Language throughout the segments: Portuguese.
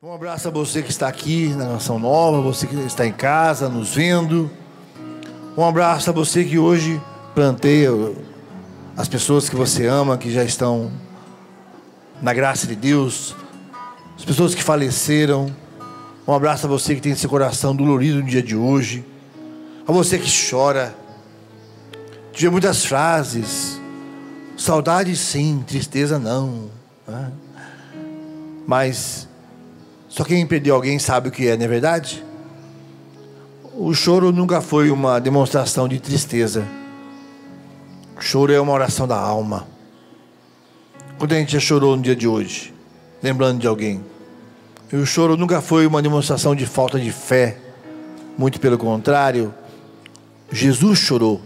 Um abraço a você que está aqui na Canção Nova, você que está em casa nos vendo. Um abraço a você que hoje planteia as pessoas que você ama, que já estão na graça de Deus, as pessoas que faleceram. Um abraço a você que tem esse coração dolorido no dia de hoje, a você que chora. Tive muitas frases: saudade sim, tristeza não, né? Mas só quem perdeu alguém sabe o que é, não é verdade? O choro nunca foi uma demonstração de tristeza. O choro é uma oração da alma. Quando a gente já chorou no dia de hoje, lembrando de alguém? E o choro nunca foi uma demonstração de falta de fé. Muito pelo contrário, Jesus chorou.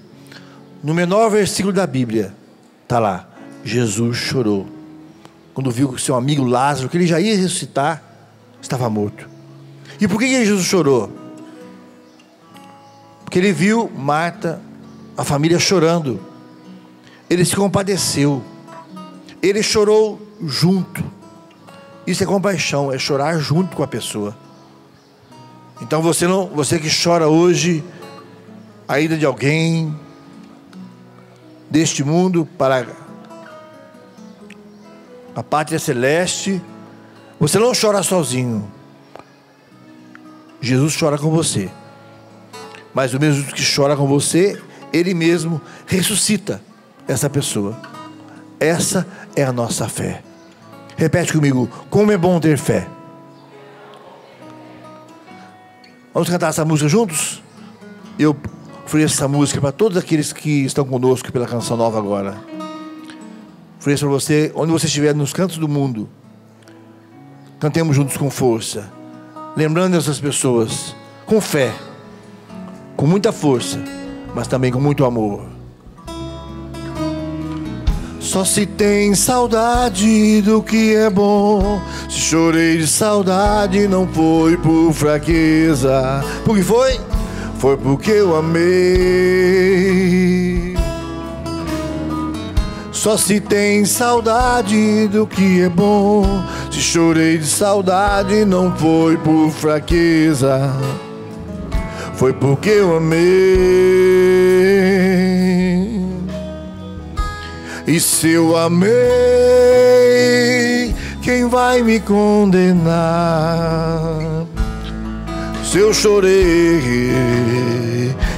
No menor versículo da Bíblia está lá: Jesus chorou quando viu que o seu amigo Lázaro, que ele já ia ressuscitar, estava morto. E por que Jesus chorou? Porque ele viu Marta, a família chorando. Ele se compadeceu. Ele chorou junto. Isso é compaixão, é chorar junto com a pessoa. Então você que chora hoje a ida de alguém deste mundo para a pátria celeste, você não chora sozinho. Jesus chora com você. Mas o mesmo que chora com você, Ele mesmo ressuscita essa pessoa. Essa é a nossa fé. Repete comigo: como é bom ter fé. Vamos cantar essa música juntos? Eu ofereço essa música para todos aqueles que estão conosco pela Canção Nova agora. Ofereço para você, onde você estiver, nos cantos do mundo. Cantemos juntos com força, lembrando essas pessoas, com fé, com muita força, mas também com muito amor. Só se tem saudade do que é bom. Se chorei de saudade, não foi por fraqueza. Por que foi? Foi porque eu amei. Só se tem saudade do que é bom. Se chorei de saudade, não foi por fraqueza. Foi porque eu amei. E se eu amei, quem vai me condenar? Se eu chorei,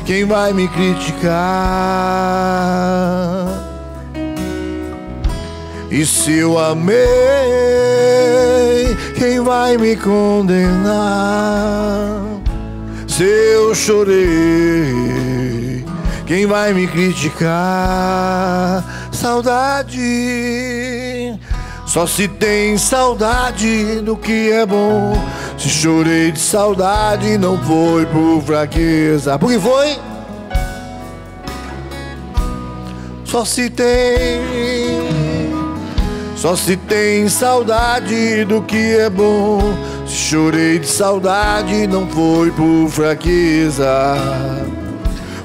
quem vai me criticar? E se eu amei, quem vai me condenar? Se eu chorei, quem vai me criticar? Saudade, só se tem saudade do que é bom. Se chorei de saudade, não foi por fraqueza. Por que foi? Só se tem saudade do que é bom. Se chorei de saudade, não foi por fraqueza.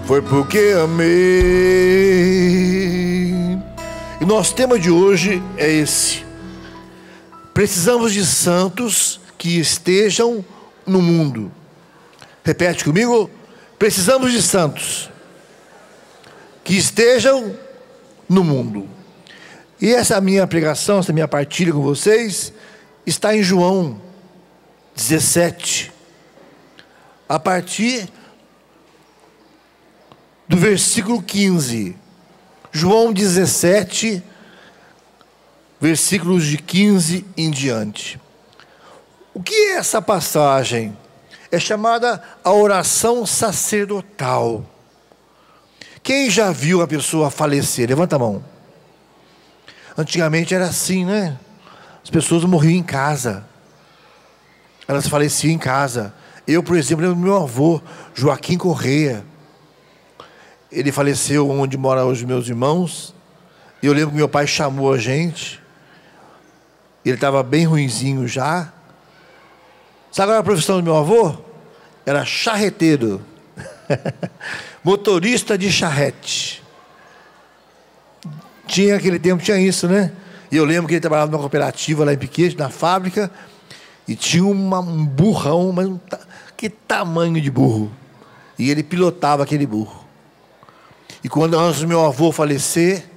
Foi porque amei. E nosso tema de hoje é esse: precisamos de santos que estejam no mundo. Repete comigo: precisamos de santos que estejam no mundo. E essa minha pregação, essa minha partilha com vocês está em João 17, a partir do versículo 15. João 17, versículos de 15 em diante. O que é essa passagem? É chamada a oração sacerdotal. Quem já viu a pessoa falecer? Levanta a mão. Antigamente era assim, né? As pessoas morriam em casa. Elas faleciam em casa. Eu, por exemplo, lembro do meu avô, Joaquim Correia. Ele faleceu onde moram hoje meus irmãos. E eu lembro que meu pai chamou a gente. Ele estava bem ruinzinho já. Sabe qual era a profissão do meu avô? Era charreteiro. Motorista de charrete. Tinha aquele tempo, tinha isso, né? E eu lembro que ele trabalhava numa cooperativa lá em Piquete, na fábrica. E tinha um burrão, mas que tamanho de burro. E ele pilotava aquele burro. E quando antes do meu avô falecer,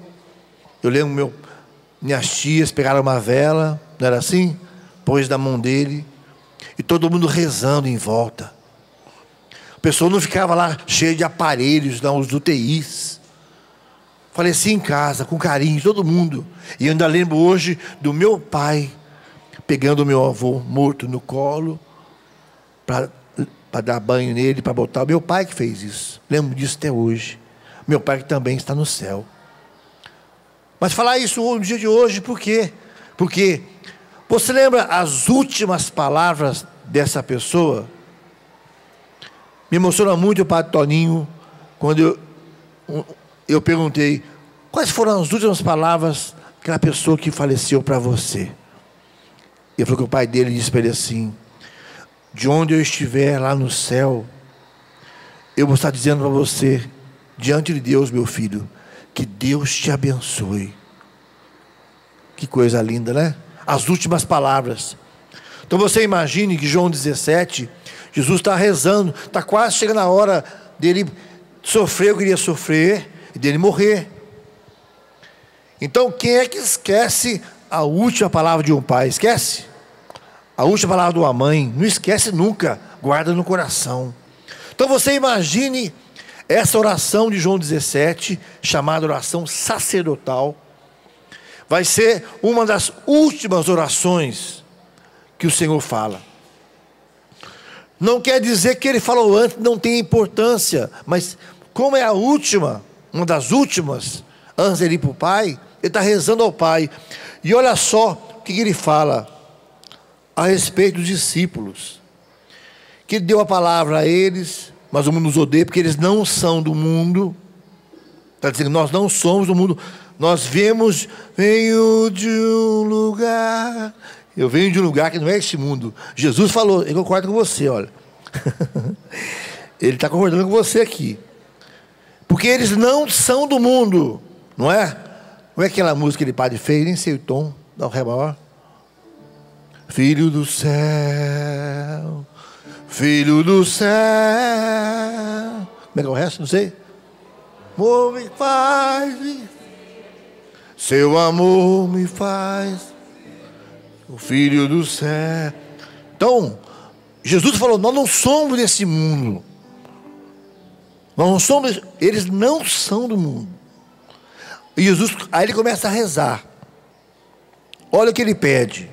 eu lembro minhas tias pegaram uma vela, não era assim? Pôs na mão dele, e todo mundo rezando em volta. A pessoa não ficava lá cheia de aparelhos, não, os UTIs. Faleci em casa, com carinho, todo mundo. E eu ainda lembro hoje do meu pai pegando o meu avô morto no colo para dar banho nele, para botar. Meu pai que fez isso. Lembro disso até hoje. Meu pai que também está no céu. Mas falar isso no dia de hoje, por quê? Porque você lembra as últimas palavras dessa pessoa? Me emociona muito o Padre Toninho, quando eu perguntei, quais foram as últimas palavras daquela pessoa que faleceu para você? Ele falou que o pai dele disse para ele assim, de onde eu estiver lá no céu, eu vou estar dizendo para você, diante de Deus, meu filho, que Deus te abençoe. Que coisa linda, né? As últimas palavras. Então você imagine que João 17, Jesus está rezando, está quase chegando a hora dele sofrer, eu queria sofrer, e dele morrer. Então quem é que esquece a última palavra de um pai? Esquece? A última palavra de uma mãe? Não esquece nunca, guarda no coração. Então você imagine essa oração de João 17, chamada oração sacerdotal, vai ser uma das últimas orações que o Senhor fala. Não quer dizer que ele falou antes, não tem importância, mas como é a última, uma das últimas, antes de ele ir para o Pai, ele está rezando ao Pai. E olha só o que ele fala a respeito dos discípulos, que ele deu a palavra a eles, mas o mundo nos odeia porque eles não são do mundo. Está dizendo, nós não somos do mundo, nós venho de um lugar, eu venho de um lugar que não é este mundo. Jesus falou, eu concordo com você, olha. Ele está concordando com você aqui. Porque eles não são do mundo, não é? Não é aquela música que ele padre fez, nem sei o tom, dá um ré maior. Filho do céu, filho do céu. Como é que é o resto? Não sei. Amor me faz, seu amor me faz, o filho do céu. Então, Jesus falou, nós não somos desse mundo. Nós não somos, eles não são do mundo. E Jesus, aí ele começa a rezar. Olha o que ele pede.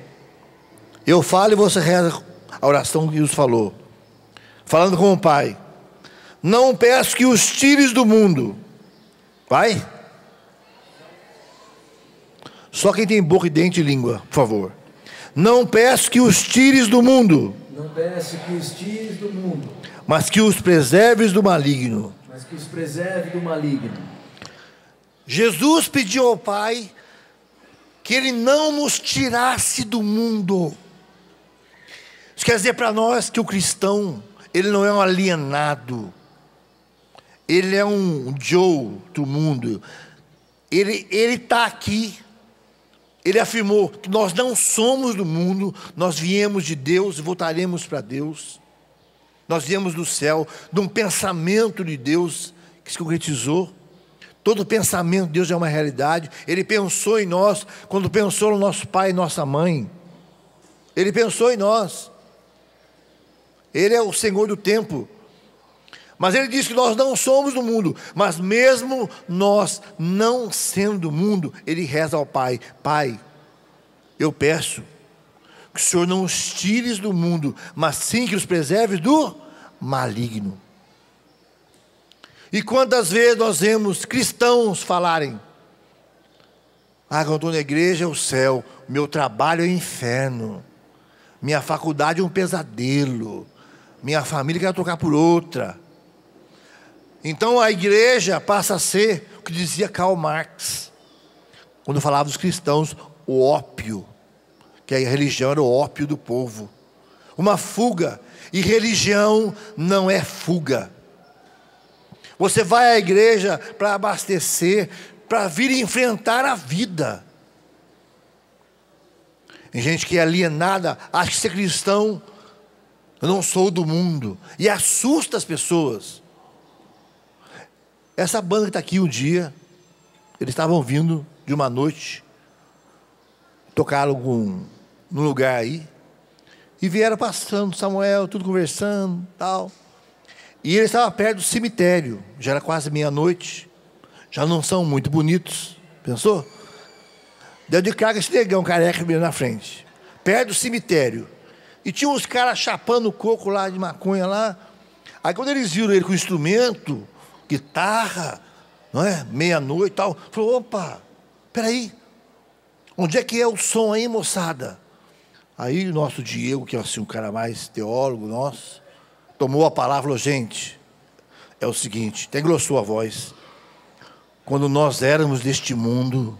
Eu falo e você reza a oração que Jesus falou. Falando com o Pai. Não peço que os tires do mundo. Vai? Só quem tem boca e dente e língua, por favor. Não peço que os tires do mundo. Não peço que os tires do mundo. Mas que os preserves do maligno. Mas que os preserve do maligno. Jesus pediu ao Pai que Ele não nos tirasse do mundo. Isso quer dizer para nós que o cristão, ele não é um alienado. Ele é um Joe do mundo. Ele está aqui. Ele afirmou que nós não somos do mundo, nós viemos de Deus e voltaremos para Deus. Nós viemos do céu, de um pensamento de Deus que se concretizou. Todo pensamento de Deus é uma realidade. Ele pensou em nós quando pensou no nosso pai e nossa mãe. Ele pensou em nós. Ele é o Senhor do tempo. Mas ele diz que nós não somos do mundo. Mas mesmo nós não sendo do mundo, ele reza ao Pai. Pai, eu peço que o Senhor não os tires do mundo, mas sim que os preserves do maligno. E quantas vezes nós vemos cristãos falarem, quando eu estou na igreja é o céu, meu trabalho é o inferno, minha faculdade é um pesadelo, minha família quer trocar por outra. Então a igreja passa a ser o que dizia Karl Marx, quando falava dos cristãos, o ópio, que a religião era o ópio do povo, uma fuga, e religião não é fuga. Você vai à igreja para abastecer, para vir enfrentar a vida. Tem gente que é alienada, acha que ser cristão, eu não sou do mundo, e assusta as pessoas. Essa banda que está aqui um dia, eles estavam vindo de uma noite, tocaram num lugar aí, e vieram passando, Samuel, tudo conversando, tal. E eles estavam perto do cemitério, já era quase meia-noite, já não são muito bonitos, pensou? Deu de carga esse negão careca mesmo na frente, perto do cemitério. E tinha uns caras chapando o coco lá de maconha lá. Aí quando eles viram ele com instrumento, guitarra, não é? Meia-noite e tal, falou, opa, peraí, onde é que é o som aí, moçada? Aí o nosso Diego, que é assim, um cara mais teólogo nosso, tomou a palavra e falou, gente, é o seguinte, até engrossou a voz. Quando nós éramos deste mundo,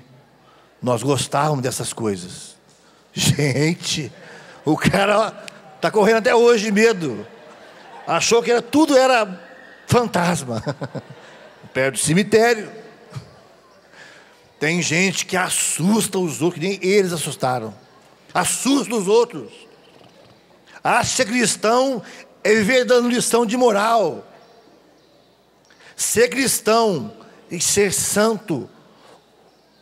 nós gostávamos dessas coisas. Gente, o cara está correndo até hoje de medo. Achou que tudo era fantasma. Perto do cemitério. Tem gente que assusta os outros, que nem eles assustaram. Assusta os outros. Acha que ser cristão é viver dando lição de moral. Ser cristão e ser santo,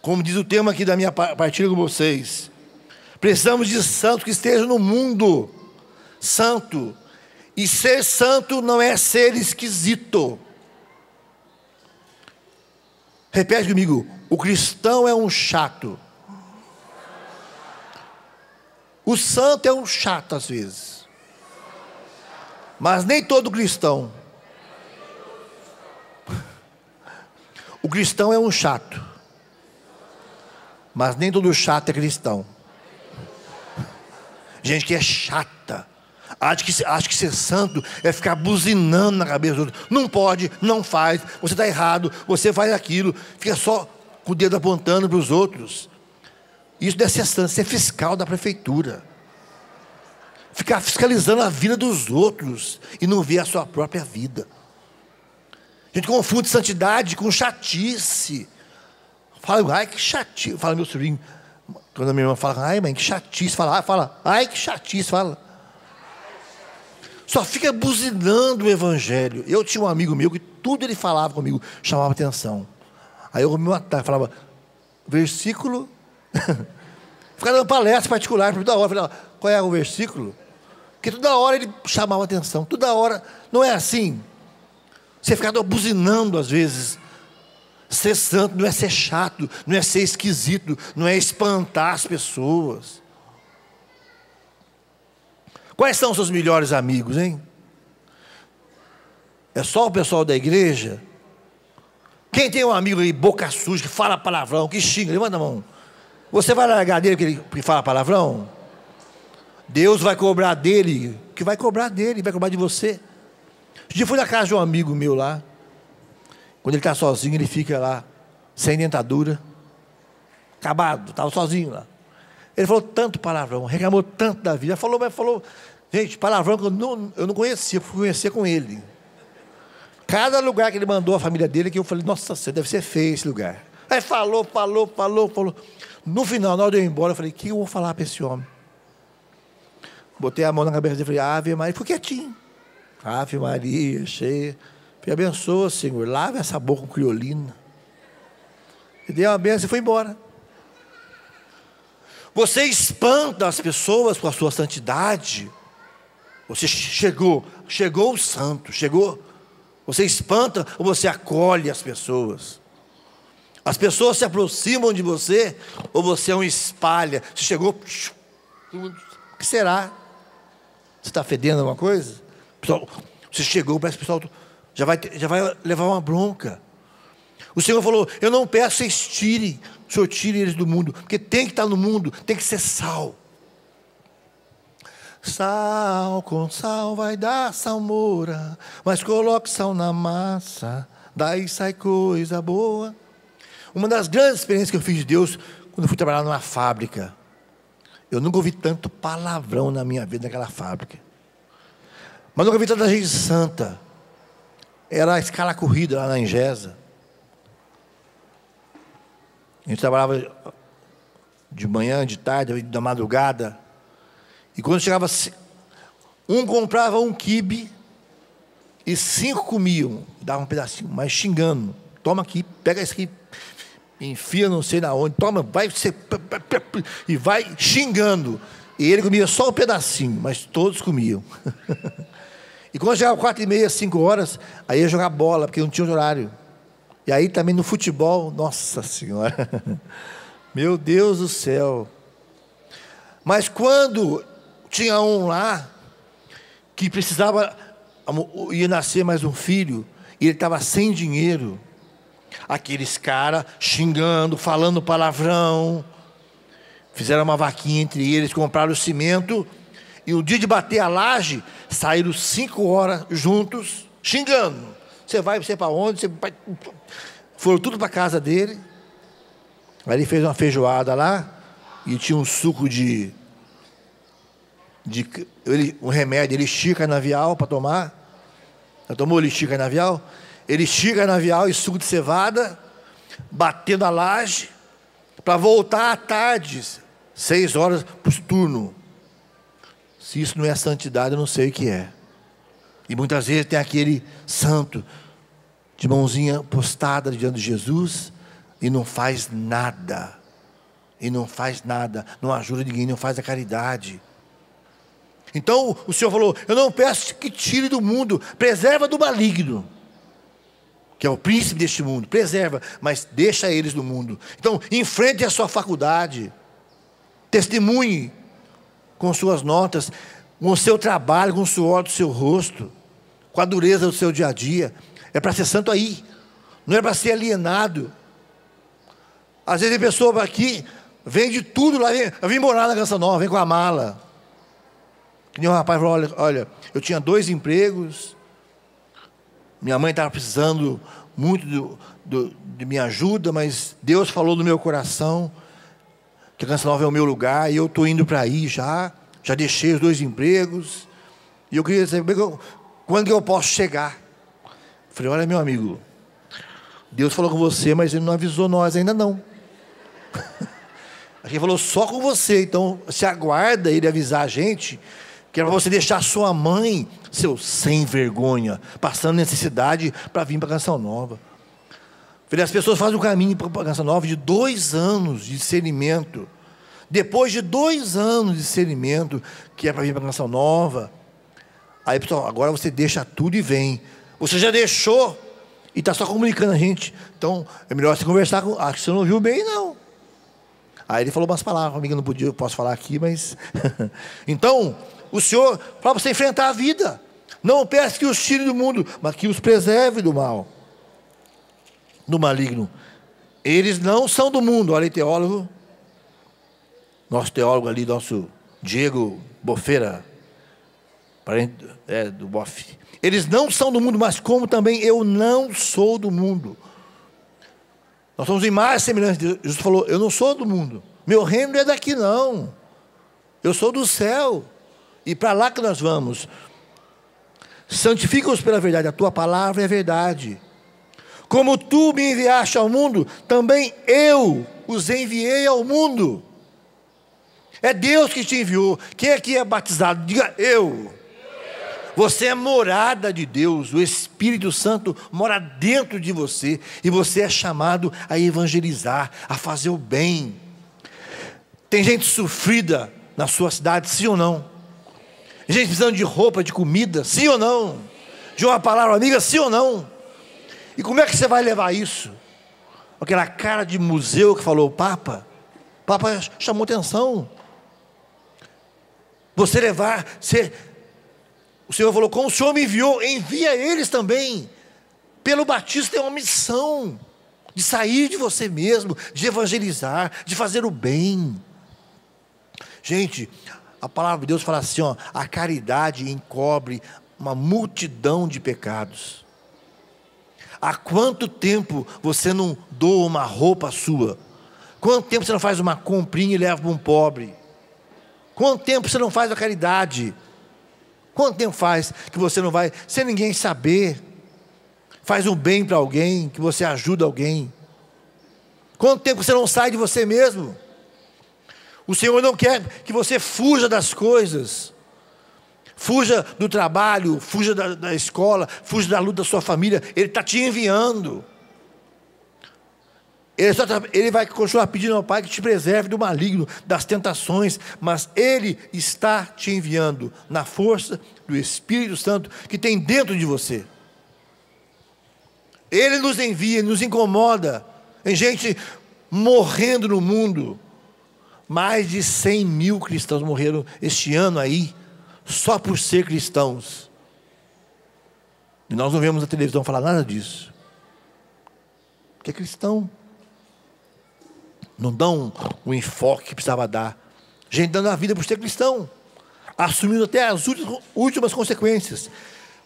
como diz o tema aqui da minha partilha com vocês, precisamos de santos que estejam no mundo santo. E ser santo não é ser esquisito. Repete comigo, o cristão é um chato. O santo é um chato às vezes. Mas nem todo cristão. O cristão é um chato. Mas nem todo chato é cristão. Gente que é chata. Acha que ser santo é ficar buzinando na cabeça do outro. Não pode, não faz, você está errado, você faz aquilo. Fica só com o dedo apontando para os outros. Isso deve ser santo, ser fiscal da prefeitura. Ficar fiscalizando a vida dos outros e não ver a sua própria vida. A gente confunde santidade com chatice. Fala, ai que chatice. Fala meu sobrinho. Quando a minha irmã fala, ai mãe, que chatice. Fala, ai que chatice. Fala. Só fica buzinando o evangelho. Eu tinha um amigo meu que tudo ele falava comigo chamava atenção. Aí eu me matava, falava, versículo. Ficava dando palestra particular toda hora. Falava, qual é o versículo? Porque toda hora ele chamava atenção. Toda hora, não é assim. Você fica buzinando às vezes. Ser santo não é ser chato, não é ser esquisito, não é espantar as pessoas. Quais são os seus melhores amigos, hein? É só o pessoal da igreja? Quem tem um amigo aí, boca suja, que fala palavrão, que xinga, levanta a mão. Você vai largar dele porque ele fala palavrão? Deus vai cobrar dele, que vai cobrar dele, vai cobrar de você. Um dia eu fui na casa de um amigo meu lá. Quando ele está sozinho, ele fica lá, sem dentadura, acabado, estava sozinho lá. Ele falou tanto palavrão, reclamou tanto da vida. Falou, gente, palavrão que eu não conhecia, fui conhecer com ele. Cada lugar que ele mandou a família dele, que eu falei, nossa, você deve ser feio esse lugar. Aí falou. No final, na hora de eu ir embora, eu falei, o que eu vou falar para esse homem? Botei a mão na cabeça dele e falei, Ave Maria, ficou quietinho. Ave Maria, cheia. Me abençoa, Senhor, lave essa boca com criolina. E deu uma benção e foi embora. Você espanta as pessoas com a sua santidade. Você chegou o santo, chegou. Você espanta ou você acolhe as pessoas? As pessoas se aproximam de você ou você é um espalha? Você chegou, o que será? Você está fedendo alguma coisa? Pessoal, você chegou, parece que o pessoal já vai levar uma bronca. O Senhor falou, eu não peço que vocês tirem, o Senhor tire eles do mundo, porque tem que estar no mundo, tem que ser sal. Sal com sal vai dar salmoura, mas coloque sal na massa, daí sai coisa boa. Uma das grandes experiências que eu fiz de Deus, quando eu fui trabalhar numa fábrica, eu nunca ouvi tanto palavrão na minha vida naquela fábrica. Mas nunca vi tanta gente santa. Era a escala corrida lá na Engesa. A gente trabalhava de manhã, de tarde, da madrugada. E quando chegava, um comprava um quibe e 5 comiam, davam um pedacinho, mas xingando. Toma aqui, pega esse aqui, enfia não sei na onde, toma, vai, e vai xingando. E ele comia só um pedacinho, mas todos comiam. E quando chegava 4h30, 5 horas, aí ia jogar bola, porque não tinha horário. E aí também no futebol, nossa senhora, meu Deus do céu. Mas quando tinha um lá, que precisava, ia nascer mais um filho, e ele estava sem dinheiro, aqueles caras xingando, falando palavrão, fizeram uma vaquinha entre eles, compraram o cimento, e o dia de bater a laje, saíram 5 horas juntos, xingando. Você vai para onde? Você vai... Foram tudo para a casa dele. Aí ele fez uma feijoada lá, e tinha um suco um remédio, elixir canavial para tomar. Já tomou elixir canavial? Elixir canavial e suco de cevada, batendo a laje, para voltar à tarde, 6 horas para o turno. Se isso não é santidade, eu não sei o que é. E muitas vezes tem aquele santo, de mãozinha postada diante de Jesus, e não faz nada. E não faz nada, não ajuda ninguém, não faz a caridade. Então o Senhor falou: eu não peço que tire do mundo, preserva do maligno, que é o príncipe deste mundo, preserva, mas deixa eles no mundo. Então enfrente a sua faculdade, testemunhe com suas notas, com o seu trabalho, com o suor do seu rosto, com a dureza do seu dia a dia. É para ser santo aí, não é para ser alienado. Às vezes a pessoa aqui vende tudo lá, vem morar na Canção Nova, vem com a mala. Que nem um rapaz falou: olha, eu tinha 2 empregos, minha mãe estava precisando muito de minha ajuda, mas Deus falou no meu coração que a Canção Nova é o meu lugar, e eu estou indo para aí já deixei os 2 empregos, e eu queria saber quando que eu posso chegar. Falei: olha, meu amigo, Deus falou com você, mas Ele não avisou nós ainda não. Ele falou só com você, então se aguarda Ele avisar a gente, que é para você deixar sua mãe, seu sem vergonha, passando necessidade para vir para a Canção Nova. Falei: as pessoas fazem o caminho para a Canção Nova de 2 anos de discernimento. Depois de 2 anos de discernimento, que é para vir para a Canção Nova, aí pessoal, agora você deixa tudo e vem. Você já deixou e está só comunicando a gente. Então é melhor você conversar com. Acho que você não ouviu bem, não. Aí ele falou umas palavras, amiga, não podia, eu posso falar aqui, mas então o Senhor fala para você enfrentar a vida. Não peça que os tire do mundo, mas que os preserve do mal, do maligno. Eles não são do mundo. Olha aí, teólogo, nosso teólogo ali, nosso Diego Bofeira, parente do Boff. Eles não são do mundo, mas como também eu não sou do mundo. Nós somos imagem e semelhança de Deus. Jesus falou: eu não sou do mundo, meu reino não é daqui não, eu sou do céu, e para lá que nós vamos. Santifica-os pela verdade, a tua palavra é verdade. Como tu me enviaste ao mundo, também eu os enviei ao mundo. É Deus que te enviou. Quem aqui é batizado? Diga: eu. Você é morada de Deus, o Espírito Santo mora dentro de você, e você é chamado a evangelizar, a fazer o bem. Tem gente sofrida na sua cidade, sim ou não? Gente precisando de roupa, de comida, sim ou não? De uma palavra amiga, sim ou não? E como é que você vai levar isso? Aquela cara de museu que falou: o Papa chamou atenção. Você levar, o Senhor falou: como o Senhor me enviou, envia eles também. Pelo batismo tem uma missão de sair de você mesmo, de evangelizar, de fazer o bem. Gente, a palavra de Deus fala assim, ó: a caridade encobre uma multidão de pecados. Há quanto tempo você não doa uma roupa sua? Quanto tempo você não faz uma comprinha e leva para um pobre? Quanto tempo você não faz a caridade? Quanto tempo faz que você não vai, sem ninguém saber, faz um bem para alguém, que você ajuda alguém? Quanto tempo você não sai de você mesmo? O Senhor não quer que você fuja das coisas, fuja do trabalho, fuja da escola, fuja da luta da sua família. Ele está te enviando. Ele vai continuar pedindo ao Pai que te preserve do maligno, das tentações, mas Ele está te enviando na força do Espírito Santo que tem dentro de você. Ele nos envia, nos incomoda. Tem gente morrendo no mundo. Mais de 100 mil cristãos morreram este ano aí, só por ser cristãos. E nós não vemos na televisão falar nada disso. Porque é cristão. Não dão o enfoque que precisava dar. Gente dando a vida por ser cristão, assumindo até as últimas consequências.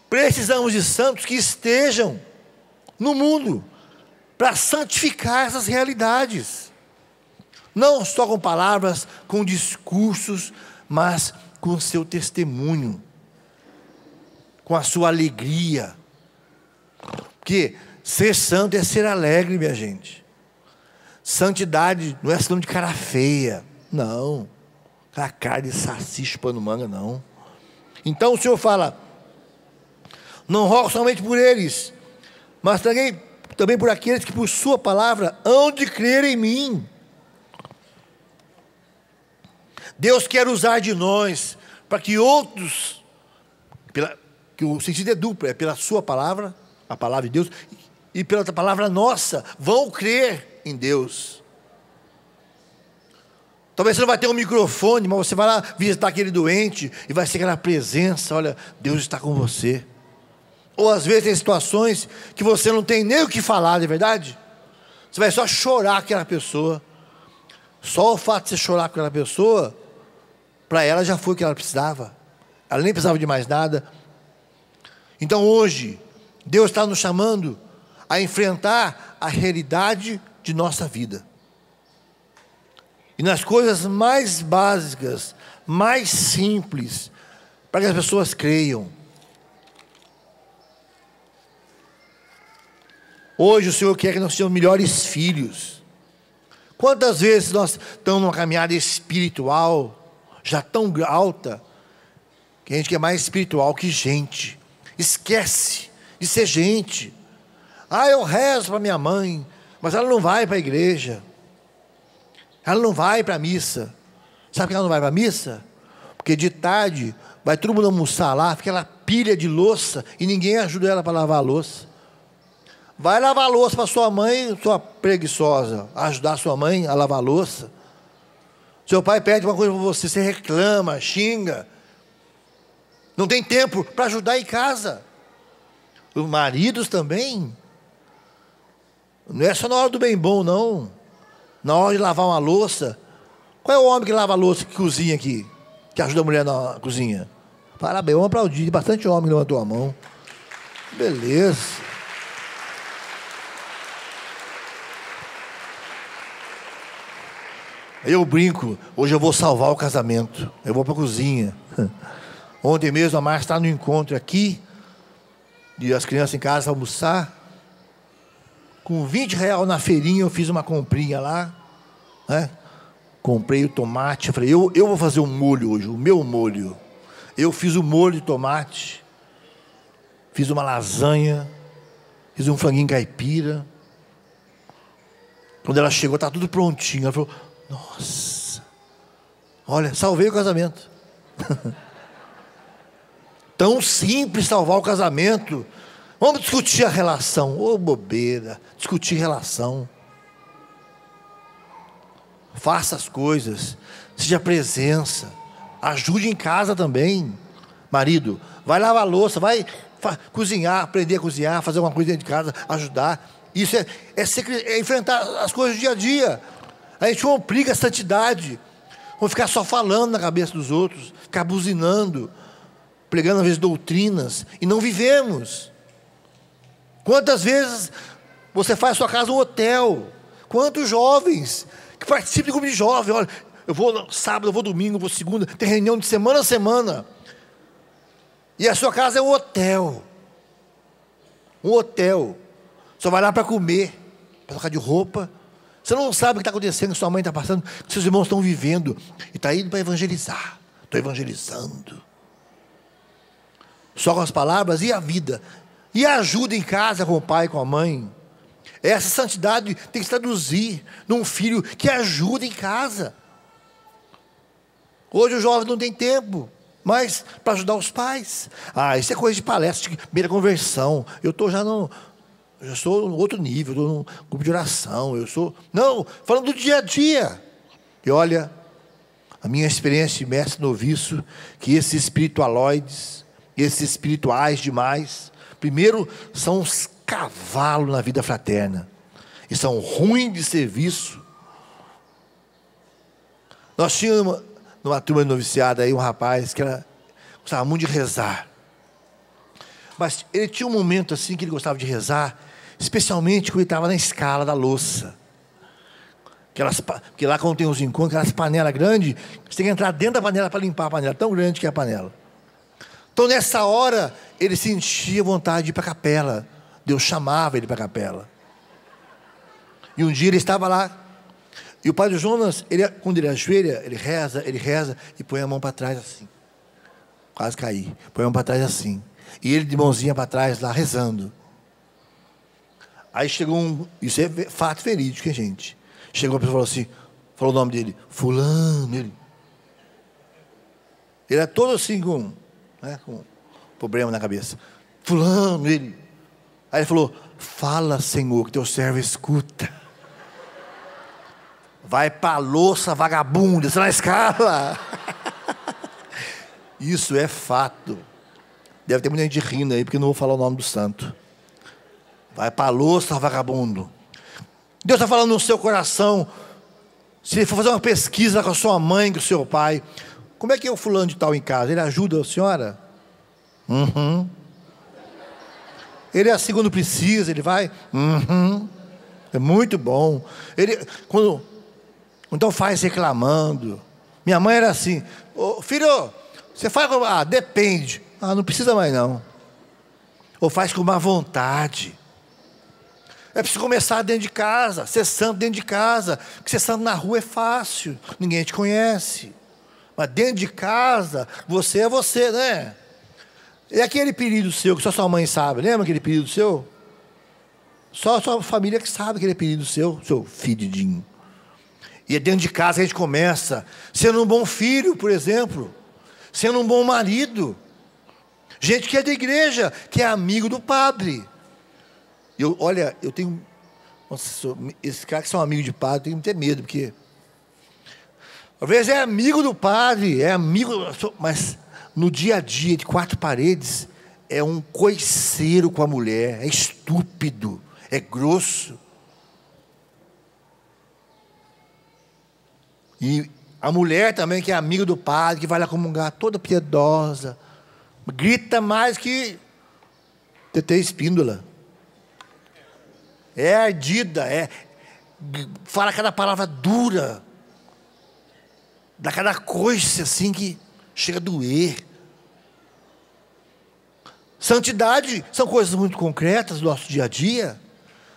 Precisamos de santos que estejam no mundo para santificar essas realidades. Não só com palavras, com discursos, mas com o seu testemunho, com a sua alegria. Porque ser santo é ser alegre, minha gente. Santidade não é sinônimo de cara feia, não. Aquela cara de saci chupando manga, não. Então o Senhor fala: não rogo somente por eles, mas também por aqueles que por sua palavra hão de crer em mim. Deus quer usar de nós para que outros, que o sentido é duplo, é pela sua palavra, a palavra de Deus, e pela palavra nossa, vão crer em Deus. Talvez você não vai ter um microfone, mas você vai lá visitar aquele doente e vai ser aquela presença: olha, Deus está com você. Ou às vezes tem situações que você não tem nem o que falar, não é verdade? Você vai só chorar com aquela pessoa. Só o fato de você chorar com aquela pessoa, para ela já foi o que ela precisava. Ela nem precisava de mais nada. Então hoje, Deus está nos chamando a enfrentar a realidade de nossa vida. E nas coisas mais básicas, mais simples, para que as pessoas creiam. Hoje o Senhor quer que nós sejamos melhores filhos. Quantas vezes nós estamos numa caminhada espiritual já tão alta, que a gente quer mais espiritual que gente. Esquece de ser gente. Eu rezo para minha mãe, mas ela não vai para a igreja. Ela não vai para a missa. Sabe por que ela não vai para a missa? Porque de tarde vai todo mundo almoçar lá, fica aquela pilha de louça e ninguém ajuda ela para lavar a louça. Vai lavar a louça para sua mãe, sua preguiçosa, ajudar sua mãe a lavar a louça. Seu pai pede uma coisa para você, você reclama, xinga. Não tem tempo para ajudar em casa. Os maridos também. Não é só na hora do bem bom, não. Na hora de lavar uma louça. Qual é o homem que lava a louça, que cozinha aqui? Que ajuda a mulher na cozinha? Parabéns, vamos aplaudir. Bastante homem que levantou a mão. Beleza. Eu brinco, hoje eu vou salvar o casamento. Eu vou para a cozinha. Ontem mesmo a Márcia está no encontro aqui, e as crianças em casa almoçar. Com R$20 na feirinha eu fiz uma comprinha lá, né? Comprei o tomate. Eu falei, eu vou fazer um molho hoje, o meu molho. Eu fiz o molho de tomate, fiz uma lasanha, fiz um franguinho caipira. Quando ela chegou, está tudo prontinho. Ela falou, nossa, olha, salvei o casamento. Tão simples salvar o casamento. Vamos discutir a relação. Ô, bobeira, discutir relação. Faça as coisas, seja presença, ajude em casa também. Marido, vai lavar a louça, vai cozinhar, aprender a cozinhar, fazer uma coisa dentro de casa, ajudar. Isso é enfrentar as coisas do dia a dia. A gente complica a santidade. Vamos ficar só falando na cabeça dos outros, ficar buzinando, pregando às vezes doutrinas, e não vivemos. Quantas vezes você faz a sua casa um hotel? Quantos jovens que participam de grupo de jovens? Olha, eu vou sábado, eu vou domingo, eu vou segunda, tem reunião de semana a semana. E a sua casa é um hotel. Um hotel. Só vai lá para comer, para trocar de roupa, Você não sabe o que está acontecendo, que sua mãe está passando, que seus irmãos estão vivendo. E está indo para evangelizar. Estou evangelizando. Só com as palavras e a vida. E a ajuda em casa com o pai e com a mãe. Essa santidade tem que se traduzir num filho que ajuda em casa. Hoje o jovem não tem tempo, mas para ajudar os pais. Isso é coisa de palestra, de primeira conversão. Eu estou já sou no outro nível, estou num grupo de oração. Não, falando do dia a dia. E olha, a minha experiência de mestre noviço, que esses espiritualoides, esses espirituais demais, primeiro são uns cavalos na vida fraterna. E são ruins de serviço. Nós tínhamos numa turma de noviciado aí um rapaz que gostava muito de rezar. Mas ele tinha um momento assim que ele gostava de rezar, especialmente quando ele estava na escala da louça. Porque lá quando tem os encontros, aquelas panelas grandes, você tem que entrar dentro da panela para limpar a panela, tão grande que é a panela. Então nessa hora, ele sentia vontade de ir para a capela. Deus chamava ele para a capela. E um dia ele estava lá, e o padre Jonas, quando ele ajoelha, ele reza e põe a mão para trás assim. Quase caí. Põe a mão para trás assim. E ele de mãozinha para trás lá, rezando. Aí chegou isso é fato verídico, hein, gente? Chegou a pessoa e falou assim, falou o nome dele, fulano, ele é todo assim com problema na cabeça. Fulano, ele. Aí ele falou, fala, Senhor, que teu servo escuta. Vai para a louça, vagabunda, você na escala. Isso é fato. Deve ter muita gente rindo aí, porque eu não vou falar o nome do santo. Vai para a louça, vagabundo. Deus está falando no seu coração. Se ele for fazer uma pesquisa com a sua mãe, com o seu pai, como é que é o fulano de tal em casa? Ele ajuda a senhora? Ele é assim quando precisa, ele vai? É muito bom. Então faz reclamando. Minha mãe era assim, filho, você faz como? Depende. Não precisa mais não. Ou faz com má vontade. É preciso começar dentro de casa, ser santo dentro de casa. Porque ser santo na rua é fácil, ninguém te conhece. Mas dentro de casa, você é você, né? E aquele pedido seu, que só sua mãe sabe, lembra aquele pedido seu? Só a sua família que sabe aquele pedido seu fedidinho. E é dentro de casa que a gente começa, sendo um bom filho, por exemplo, sendo um bom marido. Gente que é da igreja, que é amigo do padre. Eu tenho... Nossa, esses caras que são amigos de padre, tem que ter medo, porque... Às vezes é amigo do padre, mas no dia a dia, de quatro paredes, é um coiceiro com a mulher, é estúpido, é grosso. E a mulher também, que é amiga do padre, que vai lá comungar, toda piedosa, grita mais que TT Espíndola. É ardida, fala cada palavra dura, dá cada coisa assim que chega a doer. Santidade são coisas muito concretas do nosso dia a dia.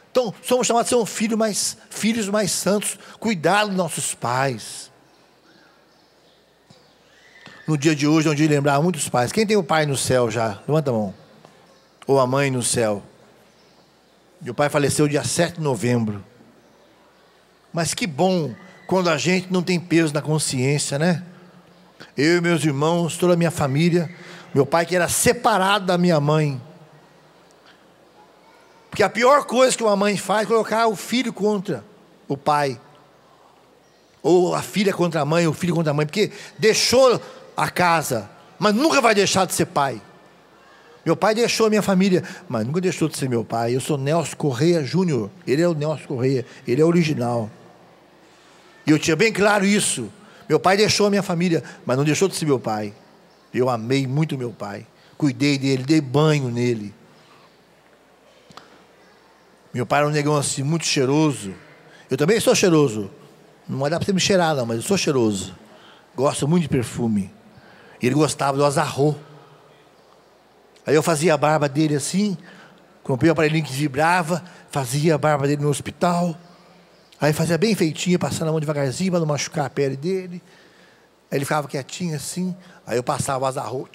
Então, somos chamados de ser filhos mais santos, cuidar dos nossos pais. No dia de hoje é um dia de lembrar muitos pais. Quem tem o pai no céu já? Levanta a mão. Ou a mãe no céu. Meu pai faleceu dia 7 de novembro. Mas que bom quando a gente não tem peso na consciência, né? Eu e meus irmãos, toda a minha família. Meu pai que era separado da minha mãe. Porque a pior coisa que uma mãe faz é colocar o filho contra o pai. Ou a filha contra a mãe, ou o filho contra a mãe. Porque deixou a casa, mas nunca vai deixar de ser pai. Meu pai deixou a minha família, mas nunca deixou de ser meu pai. Eu sou Nelson Correia Júnior. Ele é o Nelson Correia, ele é o original. E eu tinha bem claro isso. Meu pai deixou a minha família, mas não deixou de ser meu pai. Eu amei muito meu pai. Cuidei dele, dei banho nele. Meu pai era um negão assim, muito cheiroso. Eu também sou cheiroso. Não vai dar para você me cheirar não, mas eu sou cheiroso. Gosto muito de perfume. Ele gostava do azarro. Aí eu fazia a barba dele assim, comprei um aparelhinho que vibrava, fazia a barba dele no hospital. Aí fazia bem feitinho, passando a mão devagarzinho para não machucar a pele dele. Aí ele ficava quietinho assim. Aí eu passava o azarro.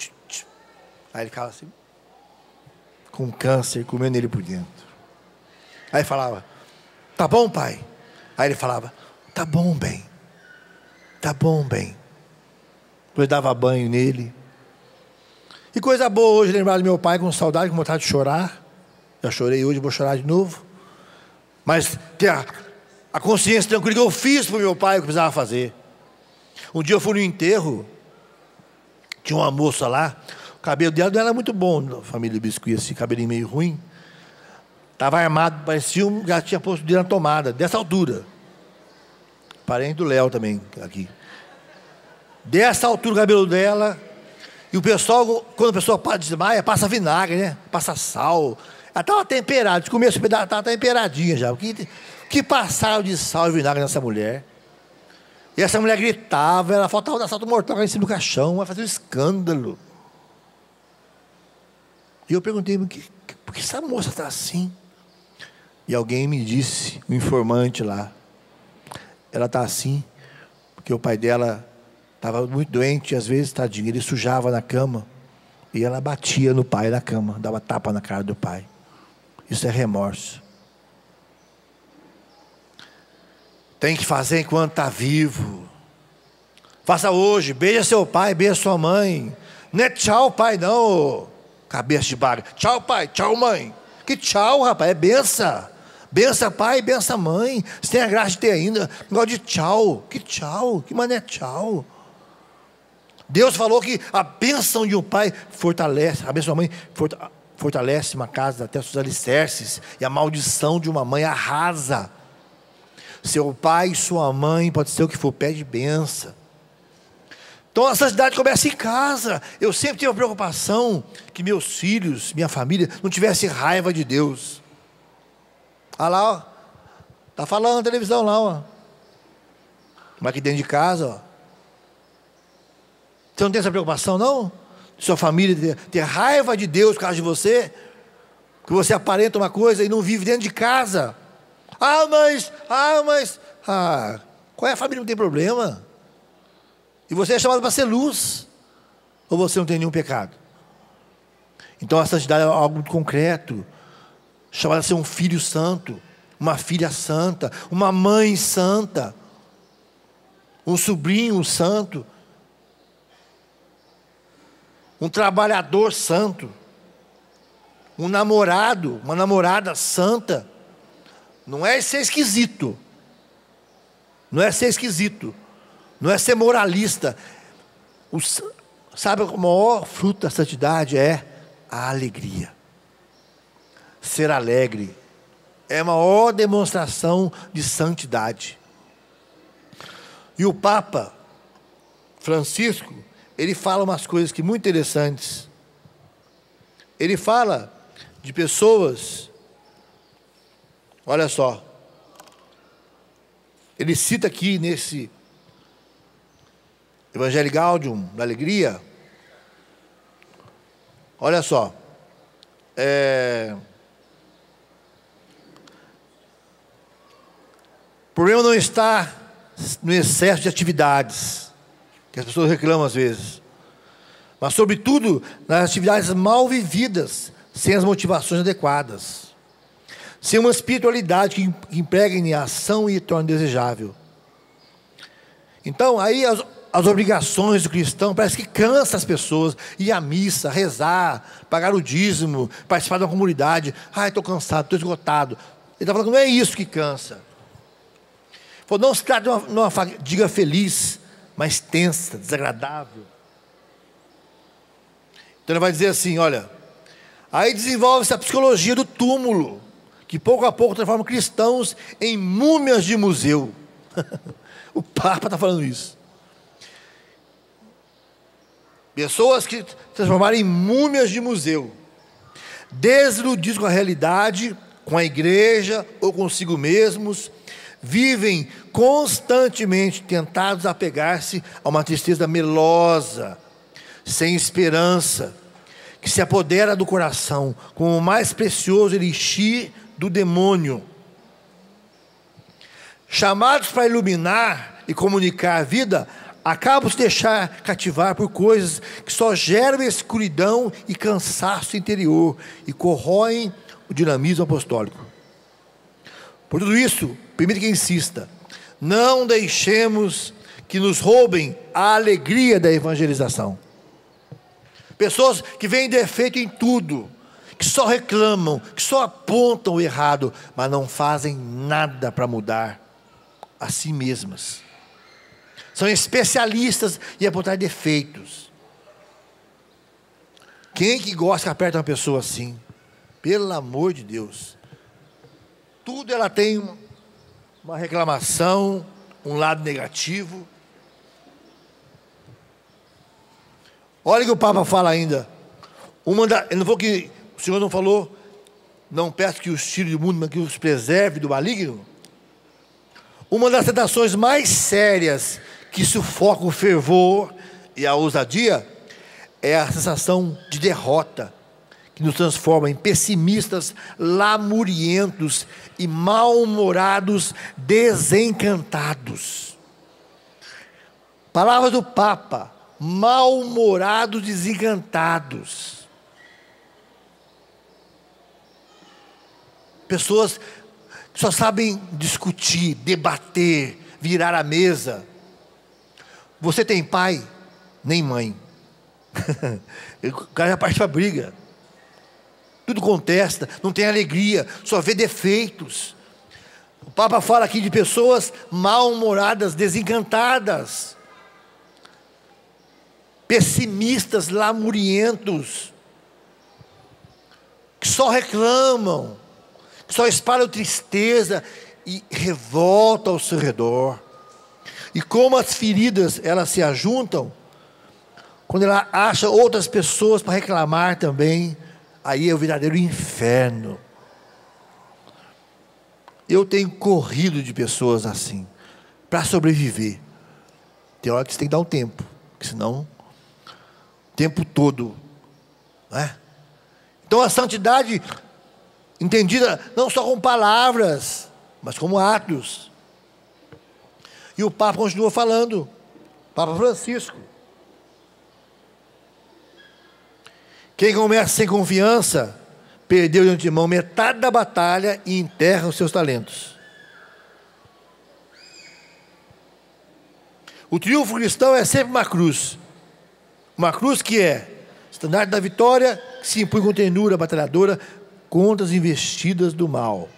Aí ele ficava assim, com câncer, comendo ele por dentro. Aí falava, tá bom, pai? Aí ele falava, tá bom, bem. Tá bom, bem. Eu dava banho nele. E coisa boa hoje lembrar do meu pai com saudade, com vontade de chorar. Já chorei hoje, vou chorar de novo. Mas ter a consciência tranquila que eu fiz para o meu pai o que precisava fazer. Um dia eu fui no enterro, tinha uma moça lá, o cabelo dela não era muito bom, família Biscuit, assim, cabelinho meio ruim. Estava armado, parecia já tinha posto o dedo na tomada, dessa altura. Parente do Léo também, aqui. Dessa altura o cabelo dela. E o pessoal, quando a pessoa desmaia, passa vinagre, né? Passa sal. Ela estava temperada, de começo estava temperadinha já. O que passaram de sal e vinagre nessa mulher? E essa mulher gritava, ela faltava dar salto mortal em cima do caixão, vai fazer um escândalo. E eu perguntei, por que essa moça está assim? E alguém me disse, um informante lá, ela está assim, porque o pai dela estava muito doente, e às vezes, tadinho, ele sujava na cama, e ela batia no pai na cama, dava tapa na cara do pai. Isso é remorso. Tem que fazer enquanto está vivo. Faça hoje, beija seu pai, beija sua mãe. Não é tchau, pai, não, cabeça de baga. Tchau, pai, tchau, mãe. Que tchau, rapaz, é benção. Benção, pai, benção, mãe. Você tem a graça de ter ainda. Negócio de tchau. Que tchau? Que mané tchau? Deus falou que a bênção de um pai fortalece, a bênção de uma mãe fortalece uma casa até os alicerces, e a maldição de uma mãe arrasa. Seu pai e sua mãe, pode ser o que for, pede bênção. Então a santidade começa em casa. Eu sempre tive a preocupação que meus filhos, minha família, não tivessem raiva de Deus. Olha lá, ó. Está falando na televisão lá, ó. Mas aqui dentro de casa, ó. Você não tem essa preocupação, não? Sua família ter raiva de Deus por causa de você? Que você aparenta uma coisa e não vive dentro de casa. Qual é a família? Não tem problema. E você é chamado para ser luz. Ou você não tem nenhum pecado? Então a santidade é algo muito concreto. Chamado a ser um filho santo, uma filha santa, uma mãe santa, um sobrinho santo, um trabalhador santo, um namorado, uma namorada santa. Não é ser esquisito, não é ser esquisito, não é ser moralista. Sabe, o maior fruto da santidade é a alegria. Ser alegre é a maior demonstração de santidade. E o Papa Francisco, ele fala umas coisas que muito interessantes. Ele fala de pessoas, olha só, ele cita aqui nesse Evangelii Gaudium, da alegria, olha só, o problema não está no excesso de atividades, que as pessoas reclamam às vezes, mas sobretudo nas atividades mal vividas, sem as motivações adequadas, sem uma espiritualidade que impregne a ação e torne desejável. Então aí as obrigações do cristão parece que cansa as pessoas, ir à missa, rezar, pagar o dízimo, participar de uma comunidade. Estou cansado, estou esgotado. Ele está falando que não é isso que cansa. Não se trata de uma fadiga feliz, mas tensa, desagradável. Então ele vai dizer assim, olha, aí desenvolve-se a psicologia do túmulo, que pouco a pouco transforma cristãos em múmias de museu. O Papa está falando isso. Pessoas que se transformaram em múmias de museu, desiludidos com a realidade, com a igreja ou consigo mesmos, vivem constantemente tentados a apegar-se a uma tristeza melosa, sem esperança, que se apodera do coração como o mais precioso elixir do demônio. chamados para iluminar e comunicar a vida, acabam se deixar cativar por coisas que só geram escuridão e cansaço interior e corroem o dinamismo apostólico. Por tudo isso, permita que insista, não deixemos que nos roubem a alegria da evangelização. Pessoas que veem defeito em tudo, que só reclamam, que só apontam o errado, mas não fazem nada para mudar a si mesmas. São especialistas em apontar defeitos. Quem que gosta que aperta uma pessoa assim? Pelo amor de Deus. Tudo ela tem uma reclamação, um lado negativo. Olha o que o Papa fala ainda. Eu não vou que o Senhor não falou, não peço que os tire do mundo, mas que os preserve do maligno. Uma das tentações mais sérias que sufocam o fervor e a ousadia é a sensação de derrota, que nos transforma em pessimistas, lamurientos e mal-humorados, desencantados. Palavras do Papa: mal-humorados, desencantados. Pessoas que só sabem discutir, debater, virar a mesa. Você tem pai? Nem mãe. O cara já parte para a briga. Tudo contesta, não tem alegria, só vê defeitos. O Papa fala aqui de pessoas mal-humoradas, desencantadas, pessimistas, lamurientos, que só reclamam, que só espalham tristeza e revolta ao seu redor. E como as feridas, elas se ajuntam, quando ela acha outras pessoas para reclamar também, aí é o verdadeiro inferno. Eu tenho corrido de pessoas assim, para sobreviver. Tem hora que você tem que dar um tempo, porque senão, o tempo todo, né? Então a santidade, entendida não só com palavras, mas como atos. E o Papa continua falando, Papa Francisco: quem começa sem confiança, perdeu de antemão metade da batalha e enterra os seus talentos. O triunfo cristão é sempre uma cruz que é estandarte da vitória, que se impõe com ternura batalhadora contra as investidas do mal.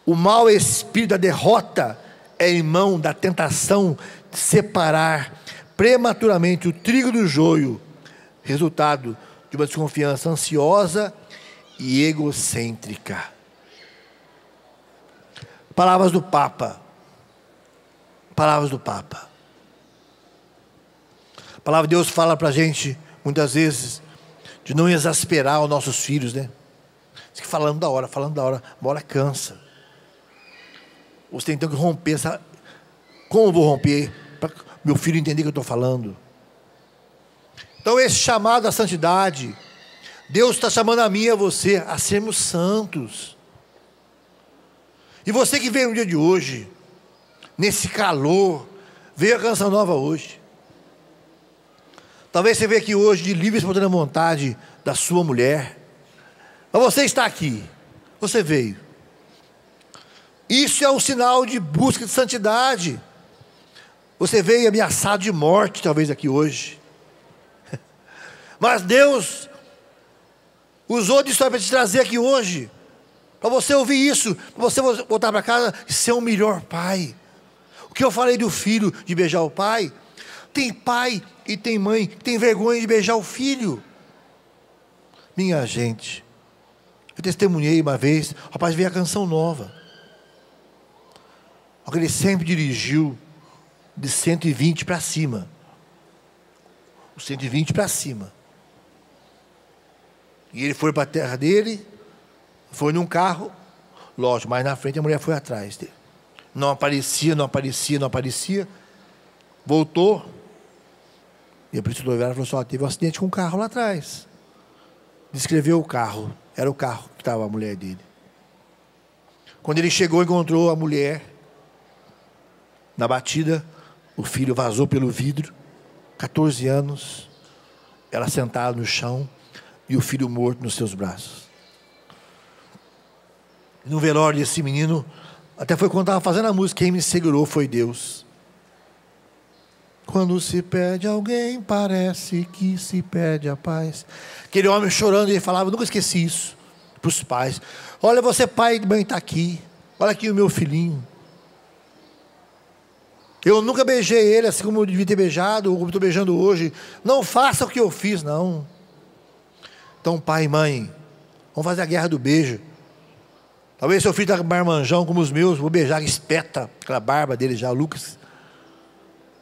O mau espírito da derrota é irmão da tentação de separar prematuramente o trigo do joio, resultado de uma desconfiança ansiosa e egocêntrica. Palavras do Papa. Palavras do Papa. A palavra de Deus fala para a gente, muitas vezes, de não exasperar os nossos filhos, né? Fica falando da hora, uma hora cansa. Você tem então que romper essa... Como eu vou romper? Para meu filho entender o que eu estou falando. Então esse chamado à santidade, Deus está chamando a mim e a você a sermos santos. E você que veio no dia de hoje, nesse calor, veio a canção nova hoje. Talvez você veja aqui hoje de livre e espontânea vontade da sua mulher. Mas você está aqui, você veio. Isso é um sinal de busca de santidade. Você veio ameaçado de morte, talvez aqui hoje. Mas Deus usou de história para te trazer aqui hoje, para você ouvir isso, para você voltar para casa e ser um melhor pai. O que eu falei do filho de beijar o pai, tem pai e tem mãe que tem vergonha de beijar o filho. Minha gente, eu testemunhei uma vez, o rapaz veio a canção nova. Ele sempre dirigiu de 120 para cima. O 120 para cima. E ele foi para a terra dele, foi num carro, lógico, mas na frente a mulher foi atrás dele. Não aparecia. Voltou. E a polícia rodoviária falou assim: teve um acidente com um carro lá atrás. Descreveu o carro. Era o carro que estava a mulher dele. Quando ele chegou, encontrou a mulher na batida, o filho vazou pelo vidro, 14 anos, ela sentada no chão e o filho morto nos seus braços. No velório desse menino, até foi quando estava fazendo a música, quem me segurou foi Deus. Quando se perde alguém, parece que se perde a paz. Aquele homem chorando, ele falava, eu nunca esqueci isso, para os pais. Olha, você pai e mãe está aqui, olha aqui o meu filhinho. Eu nunca beijei ele assim como eu devia ter beijado, ou como estou beijando hoje. Não faça o que eu fiz, não. Então, pai e mãe, vamos fazer a guerra do beijo. Talvez seu filho está com marmanjão como os meus, vou beijar, espeta aquela barba dele já, Lucas.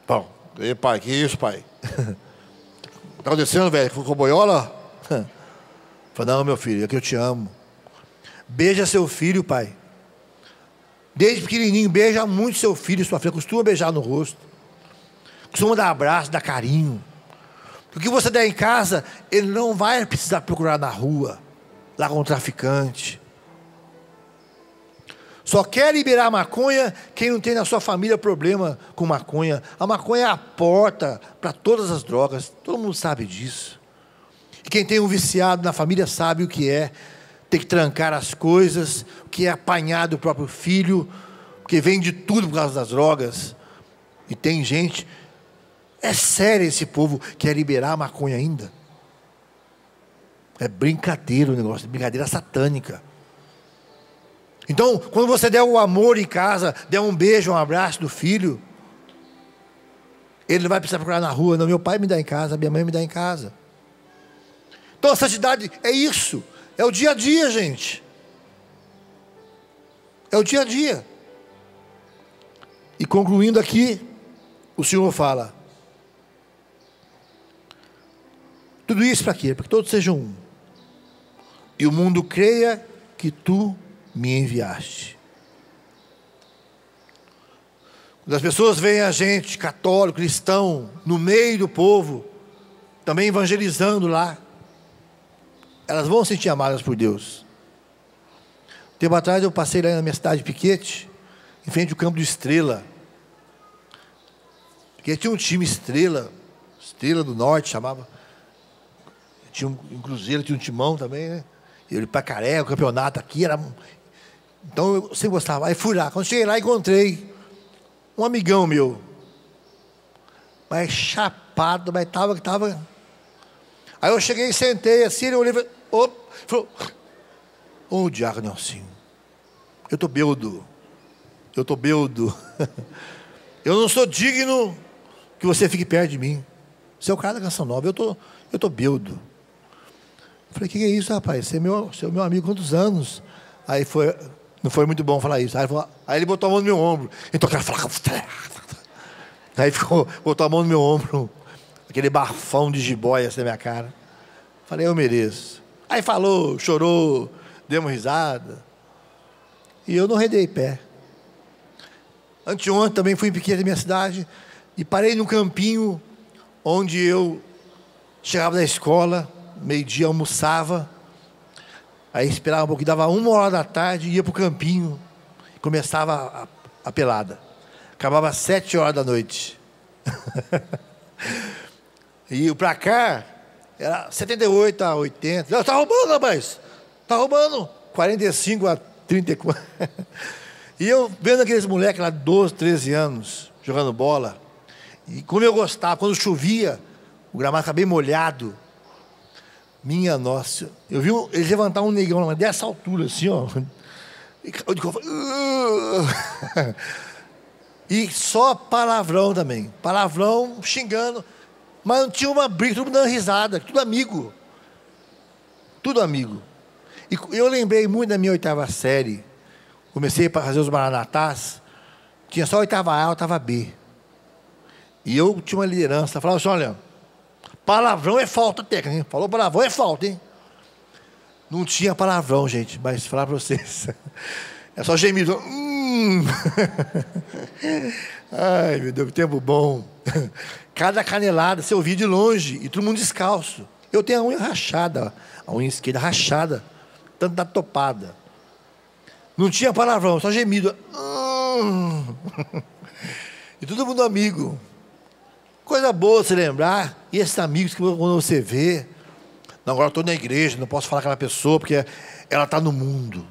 Bom, ei pai, que isso, pai? Está acontecendo, velho? Ficou com boiola? Falei, não, meu filho, é que eu te amo. Beija seu filho, pai. Desde pequenininho, beija muito seu filho e sua filha. Costuma beijar no rosto. Costuma dar abraço, dar carinho. O que você der em casa, ele não vai precisar procurar na rua, lá com o traficante. Só quer liberar maconha quem não tem na sua família problema com maconha. A maconha é a porta para todas as drogas. Todo mundo sabe disso. E quem tem um viciado na família sabe o que é ter que trancar as coisas, o que é apanhar do próprio filho, porque vem de tudo por causa das drogas. E tem gente, é sério esse povo quer liberar a maconha ainda. É brincadeira o negócio, brincadeira satânica. Então, quando você der o amor em casa, der um beijo, um abraço do filho, ele não vai precisar procurar na rua, não, meu pai me dá em casa, minha mãe me dá em casa. Então a santidade é isso, é o dia a dia, gente. É o dia a dia. E concluindo aqui, o Senhor fala, tudo isso para quê? Para que todos sejam um. E o mundo creia que tu me enviaste. Quando as pessoas veem a gente, católico, cristão, no meio do povo, também evangelizando lá, elas vão se sentir amadas por Deus. Tempo atrás eu passei lá na minha cidade de Piquete, em frente ao campo do Estrela. Porque tinha um time Estrela do Norte, chamava. Tinha um Cruzeiro, tinha um timão também, né? Eu para Pacaré, o campeonato aqui era... Então eu sempre gostava. Aí fui lá. Quando cheguei lá, encontrei um amigão meu. Mas chapado, mas estava. Aí eu cheguei e sentei assim, ele olhou e falou: ô Diácono Nelsinho, eu estou bêbado. Eu não sou digno que você fique perto de mim. Você é o cara da Canção Nova, eu tô bêbado. Falei, que é isso, rapaz? Você é meu amigo há quantos anos? Aí não foi muito bom falar isso. Aí ele botou a mão no meu ombro. Então, aí botou a mão no meu ombro, aquele bafão de jiboia assim na minha cara. Falei, eu mereço. Aí falou, chorou, deu uma risada. E eu não redei pé. Anteontem também fui em Piquete da minha cidade e parei num campinho onde eu chegava da escola, meio-dia almoçava, aí esperava um pouquinho, dava 1h da tarde, ia para o campinho, começava a pelada. Acabava às 7h da noite. E para cá, era 78 a 80. Não, tá roubando, rapaz. Tá roubando. 45 a 34. E eu vendo aqueles moleques lá, 12, 13 anos, jogando bola. E como eu gostava, quando chovia, o gramado ficava bem molhado. Minha nossa, eu vi eles levantar um negão lá, dessa altura, assim, ó. E só palavrão também. Palavrão, xingando. Mas não tinha uma briga, todo mundo dando risada, tudo amigo. Tudo amigo. E eu lembrei muito da minha 8ª série. Comecei a fazer os maranatás. Tinha só 8ª A, 8ª B. E eu tinha uma liderança. Falava assim, olha, palavrão é falta técnica, hein? Falou palavrão é falta, hein? Não tinha palavrão, gente, mas falar para vocês. É só gemido. Ai, meu Deus, que tempo bom. Cada canelada, você ouvia de longe, e todo mundo descalço. Eu tenho a unha rachada, a unha esquerda rachada, tanto da topada. Não tinha palavrão, só gemido. E todo mundo amigo. Coisa boa você lembrar. E esses amigos que quando você vê, não, agora eu estou na igreja, não posso falar com aquela pessoa porque ela está no mundo.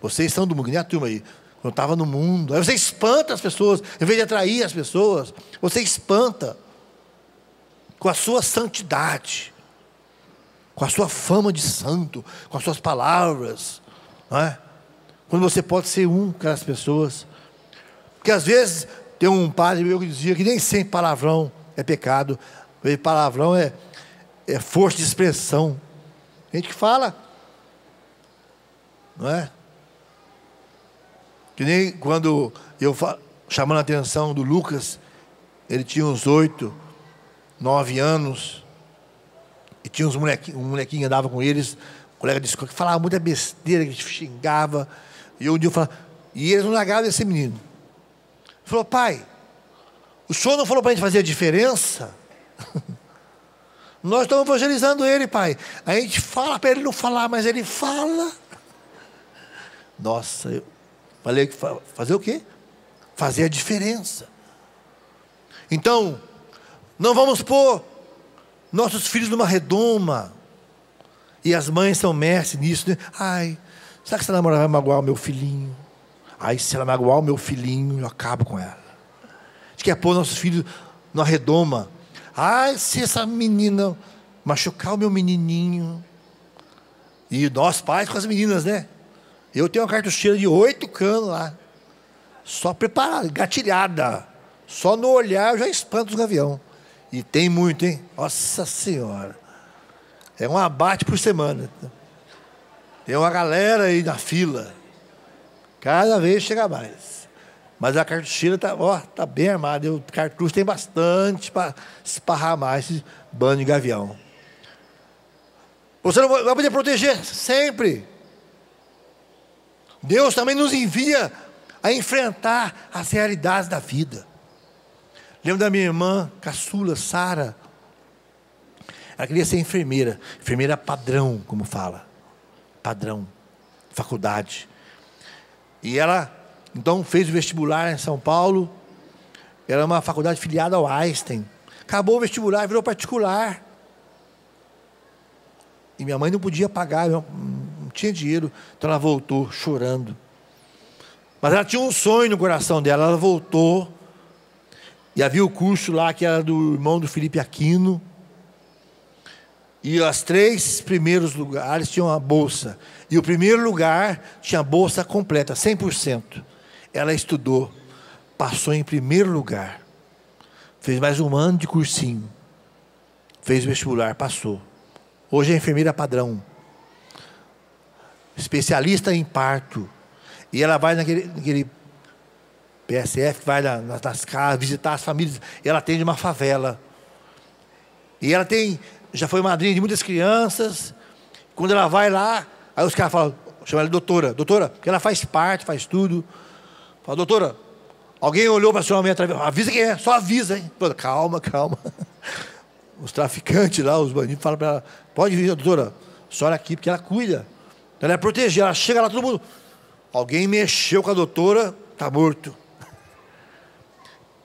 Vocês são do mundo, nem a turma aí. Quando eu estava no mundo, aí você espanta as pessoas, em vez de atrair as pessoas, você espanta com a sua santidade, com a sua fama de santo, com as suas palavras, não é? Quando você pode ser com aquelas pessoas. Porque às vezes tem um padre meu que dizia que nem sempre palavrão é pecado, palavrão é força de expressão. Tem gente que fala, não é? Que nem quando eu chamando a atenção do Lucas, ele tinha uns 8, 9 anos, e tinha uns molequinhos, um molequinho andava com eles, um colega de escola, que falava muita besteira, que xingava, e um dia eu falava, e eles não largavam desse menino. Ele falou, pai, o senhor não falou para a gente fazer a diferença? Nós estamos evangelizando ele, pai. A gente fala para ele não falar, mas ele fala. Nossa, eu falei que fazer o quê? Fazer a diferença. Então, não vamos pôr nossos filhos numa redoma. E as mães são mestres nisso, né? Ai, será que essa namorada vai magoar o meu filhinho? Ai, se ela magoar o meu filhinho, eu acabo com ela. A gente quer pôr nossos filhos numa redoma. Ai, se essa menina machucar o meu menininho. E nós pais com as meninas, né? Eu tenho uma cartucheira de 8 canos lá. Só preparada, gatilhada. Só no olhar eu já espanto os gavião. E tem muito, hein? Nossa Senhora. É um abate por semana. Tem uma galera aí na fila. Cada vez chega mais. Mas a cartucheira tá bem armada. E o cartucho tem bastante para esparrar mais esse bando de gavião. Você não vai poder proteger sempre. Deus também nos envia a enfrentar as realidades da vida. Lembro da minha irmã caçula, Sara. Ela queria ser enfermeira. Enfermeira padrão, como fala. Padrão. Faculdade. E ela, então, fez o vestibular em São Paulo. Era uma faculdade filiada ao Einstein. Acabou o vestibular, virou particular. E minha mãe não podia pagar, não tinha dinheiro. Então ela voltou chorando. Mas ela tinha um sonho no coração dela. Ela voltou. E havia o curso lá que era do irmão do Felipe Aquino. E os 3 primeiros lugares tinham uma bolsa. E o primeiro lugar tinha bolsa completa, 100%. Ela estudou, passou em primeiro lugar. Fez mais um ano de cursinho. Fez o vestibular, passou. Hoje é enfermeira padrão. Especialista em parto. E ela vai naquele PSF, vai nas casas, visitar as famílias. Ela atende uma favela. E ela já foi madrinha de muitas crianças. Quando ela vai lá, aí os caras falam, chamam ela de doutora, porque ela faz parte, faz tudo. Fala, doutora, alguém olhou para a senhora, avisa quem é, só avisa, hein? Calma. Os traficantes lá, os bandidos, falam para ela, pode vir, doutora, a senhora aqui, porque ela cuida. Ela é protegida, ela chega lá, todo mundo, alguém mexeu com a doutora, está morto.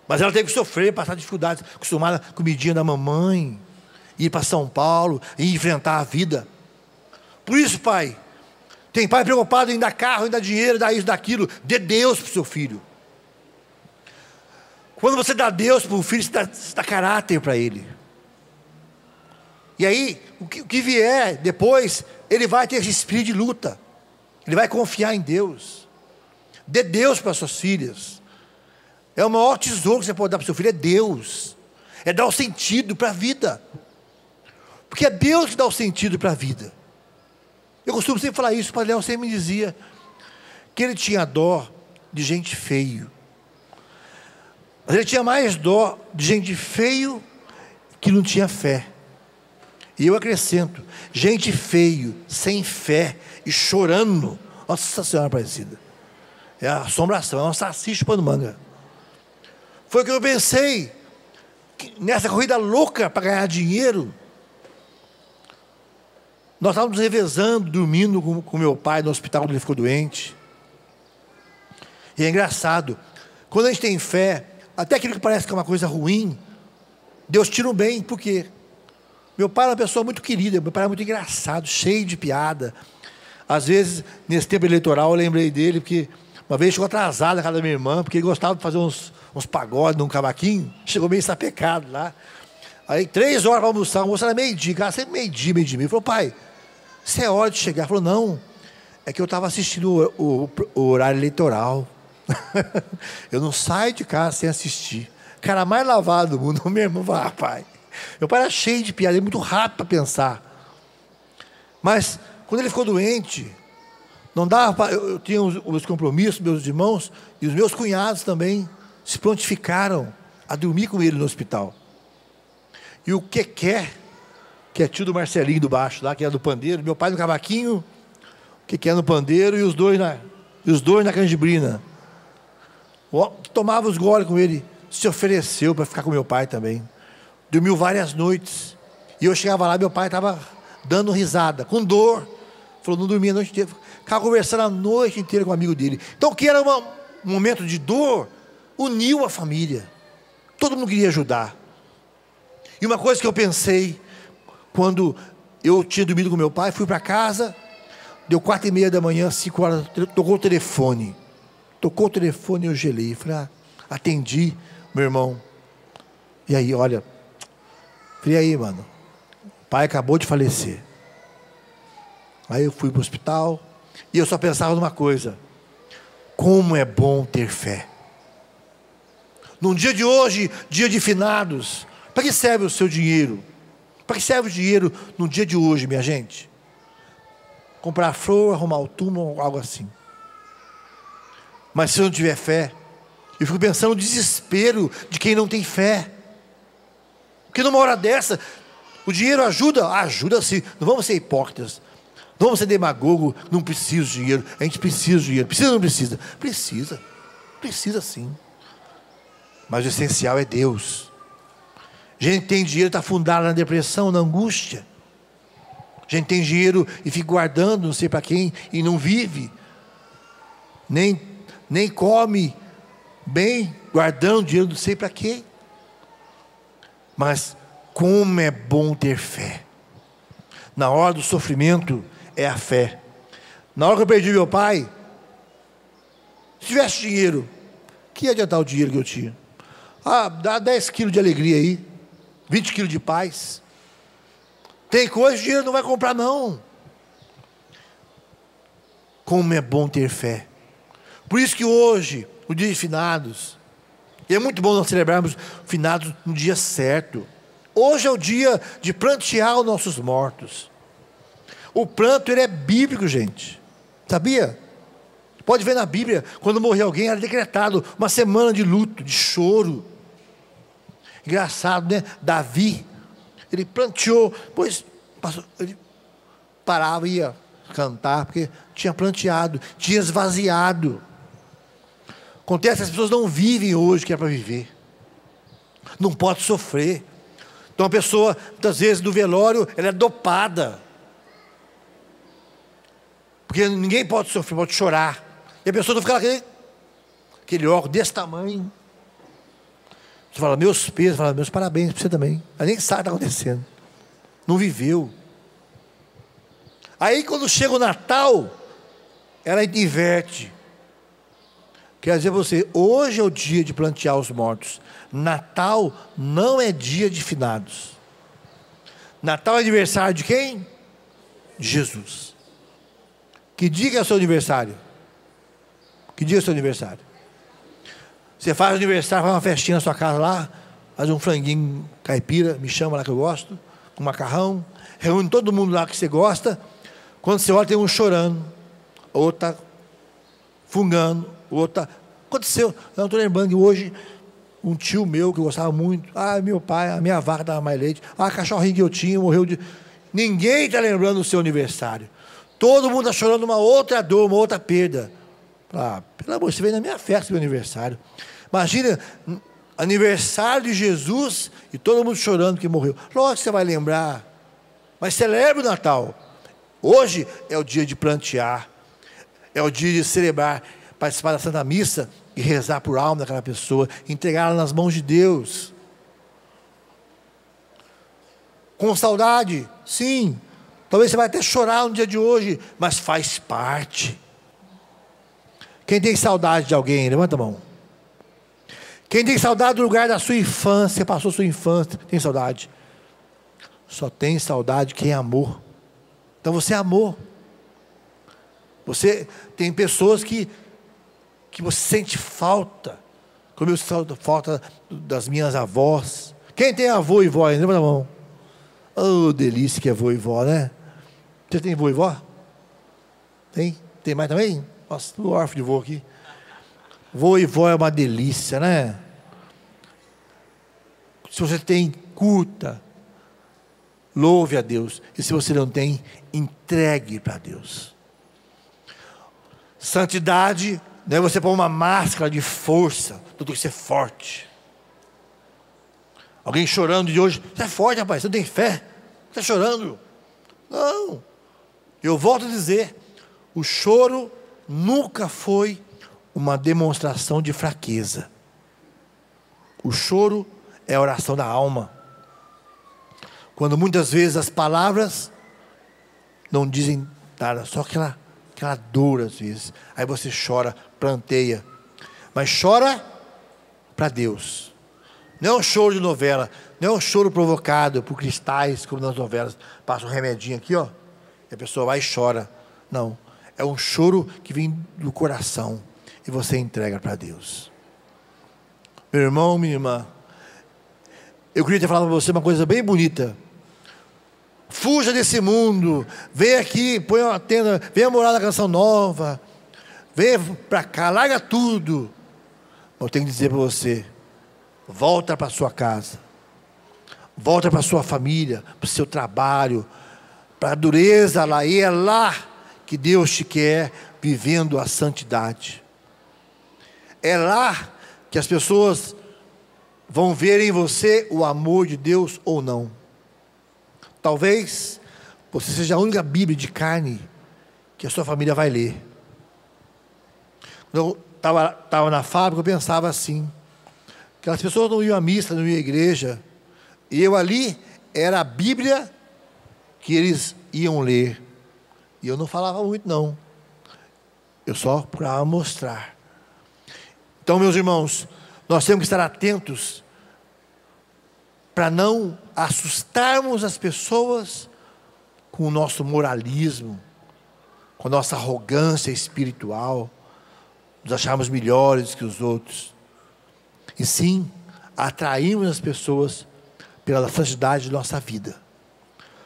Mas ela teve que sofrer, passar dificuldades, acostumada com a comidinha da mamãe, ir para São Paulo e enfrentar a vida. Por isso, pai, tem pai preocupado em dar carro, em dar dinheiro, dar isso, daquilo. Dê Deus para o seu filho. Quando você dá Deus para o filho, você dá caráter para ele. E aí, o que vier depois, ele vai ter esse espírito de luta. Ele vai confiar em Deus. Dê Deus para suas filhas. É o maior tesouro que você pode dar para o seu filho, é Deus. É dar o sentido para a vida. Porque é Deus que dá o sentido para a vida. Eu costumo sempre falar isso, o Padre Léo sempre me dizia que ele tinha dó de gente feio. Mas ele tinha mais dó de gente feio que não tinha fé. E eu acrescento, gente feio, sem fé e chorando. Nossa Senhora Aparecida. É a assombração, é um salsicha chupando manga. Foi o que eu pensei, que nessa corrida louca para ganhar dinheiro, Nós estávamos revezando, dormindo com meu pai no hospital quando ele ficou doente. E é engraçado, quando a gente tem fé, até aquilo que parece que é uma coisa ruim, Deus tira o bem. Por quê? Meu pai era uma pessoa muito querida, meu pai era muito engraçado, cheio de piada. Às vezes, nesse tempo eleitoral, eu lembrei dele, porque uma vez chegou atrasado na casa da minha irmã, porque ele gostava de fazer uns pagodes num cavaquinho, chegou meio sapecado lá. Aí 3 horas para almoçar, o almoço era meio-dia, cara, sempre meio-dia. Ele falou: pai, isso é hora de chegar. Ele falou: não, é que eu estava assistindo o horário eleitoral. Eu não saio de casa sem assistir. Cara mais lavado do mundo. Meu irmão falou: pai. Meu pai era cheio de piada, muito rápido para pensar. Mas quando ele ficou doente, não dava para. Eu tinha os compromissos, meus irmãos, e os meus cunhados também se prontificaram a dormir com ele no hospital. E o que é tio do Marcelinho do baixo, lá, que era do pandeiro, meu pai no cavaquinho, o que é no pandeiro, e os dois na canjibrina. Tomava os goles com ele, se ofereceu para ficar com meu pai também. Dormiu várias noites. E eu chegava lá, meu pai estava dando risada, com dor. Falou: não dormia a noite inteira. Ficava conversando a noite inteira com um amigo dele. Então, o que era um momento de dor, uniu a família. Todo mundo queria ajudar. E uma coisa que eu pensei, quando eu tinha dormido com meu pai, fui para casa, deu 4:30 da manhã, 5 horas, tocou o telefone. Tocou o telefone e eu gelei. Falei: atendi, meu irmão. E aí, olha, falei: aí, mano, o pai acabou de falecer. Aí eu fui para o hospital e eu só pensava numa coisa: como é bom ter fé. Num dia de hoje, dia de finados, para que serve o seu dinheiro? Para que serve o dinheiro no dia de hoje, minha gente? Comprar flor, arrumar o túmulo, algo assim. Mas se eu não tiver fé, eu fico pensando no desespero de quem não tem fé. Porque numa hora dessa, o dinheiro ajuda? Ajuda sim. Não vamos ser hipócritas. Não vamos ser demagogo. Não precisa de dinheiro. A gente precisa de dinheiro. Precisa ou não precisa? Precisa. Precisa sim. Mas o essencial é Deus. Gente tem dinheiro, está afundado na depressão, na angústia. Gente tem dinheiro e fica guardando, não sei para quem, e não vive. Nem come bem, guardando dinheiro, não sei para quê. Mas como é bom ter fé. Na hora do sofrimento é a fé. Na hora que eu perdi meu pai, se tivesse dinheiro, que ia adiantar o dinheiro que eu tinha? Dá 10 quilos de alegria aí, 20 quilos de paz. Tem coisa que o dinheiro não vai comprar, não. Como é bom ter fé. Por isso que hoje, o dia de finados, e é muito bom nós celebrarmos finados no dia certo. Hoje é o dia de prantear os nossos mortos. O pranto, ele é bíblico, gente. Sabia? Pode ver na Bíblia, quando morreu alguém, era decretado uma semana de luto, de choro. Engraçado, né? Davi, ele planteou, depois ele parava e ia cantar, porque tinha planteado, tinha esvaziado. Acontece que as pessoas não vivem hoje o que é para viver. Não pode sofrer. Então a pessoa, muitas vezes, no velório, ela é dopada. Porque ninguém pode sofrer, pode chorar. E a pessoa não fica lá, aquele órgão desse tamanho. Você fala: meus pesos, fala: meus parabéns para você também. Ela nem sabe o que está acontecendo. Não viveu. Aí quando chega o Natal, ela inverte. Quer dizer você, hoje é o dia de plantear os mortos. Natal não é dia de finados. Natal é aniversário de quem? De Jesus. Que dia que é o seu aniversário? Que dia é o seu aniversário? Você faz aniversário, faz uma festinha na sua casa lá, faz um franguinho caipira, me chama lá que eu gosto, com macarrão, reúne todo mundo lá que você gosta. Quando você olha, tem um chorando, outro está fungando, outro está... Aconteceu, não estou lembrando que hoje um tio meu que eu gostava muito, meu pai, a minha vaca dava mais leite, a cachorrinho que eu tinha morreu de... Ninguém está lembrando do seu aniversário. Todo mundo está chorando uma outra dor, uma outra perda. Pelo amor, você veio na minha festa, meu aniversário. Imagina, aniversário de Jesus e todo mundo chorando que morreu. Lógico que você vai lembrar, mas celebre o Natal. Hoje é o dia de plantear, é o dia de celebrar, participar da Santa Missa e rezar por alma daquela pessoa, entregá-la nas mãos de Deus. Com saudade, sim. Talvez você vai até chorar no dia de hoje, mas faz parte. Quem tem saudade de alguém, levanta a mão. Quem tem saudade do lugar da sua infância, passou sua infância, tem saudade. Só tem saudade quem amou. Então você amou. Você tem pessoas que você sente falta. Como eu sinto falta das minhas avós. Quem tem avô e vó aí? Levanta a mão. Oh, delícia que é avô e vó, né? Você tem avô e vó? Tem? Tem mais também? Nossa, estou órfão de avô aqui. Avô e vó é uma delícia, né? Se você tem, curta. Louve a Deus. E se você não tem, entregue para Deus. Santidade não é você pôr uma máscara de força. Tu tem que ser forte. Alguém chorando de hoje. Você é forte, rapaz, você não tem fé. Você está chorando. Não. Eu volto a dizer. O choro nunca foi uma demonstração de fraqueza. O choro é a oração da alma. Quando muitas vezes as palavras não dizem nada, só aquela dor às vezes. Aí você chora, planteia. Mas chora para Deus. Não é um choro de novela, não é um choro provocado por cristais, como nas novelas. Passa um remedinho aqui, ó, e a pessoa vai e chora. Não, é um choro que vem do coração e você entrega para Deus. Meu irmão, minha irmã, eu queria ter falado para você uma coisa bem bonita. Fuja desse mundo, vem aqui, põe uma tenda, venha morar na Canção Nova, venha para cá, larga tudo. Eu tenho que dizer para você, volta para sua casa, volta para sua família, para o seu trabalho, para a dureza lá, e é lá que Deus te quer vivendo a santidade. É lá que as pessoas vão ver em você o amor de Deus ou não. Talvez você seja a única Bíblia de carne que a sua família vai ler. Quando eu estava na fábrica, eu pensava assim, que as pessoas não iam à missa, não iam à igreja, e eu ali era a Bíblia que eles iam ler. E eu não falava muito não, eu só procurava mostrar. Então, meus irmãos, nós temos que estar atentos para não assustarmos as pessoas com o nosso moralismo, com a nossa arrogância espiritual, nos acharmos melhores que os outros, e sim atrairmos as pessoas pela santidade de nossa vida,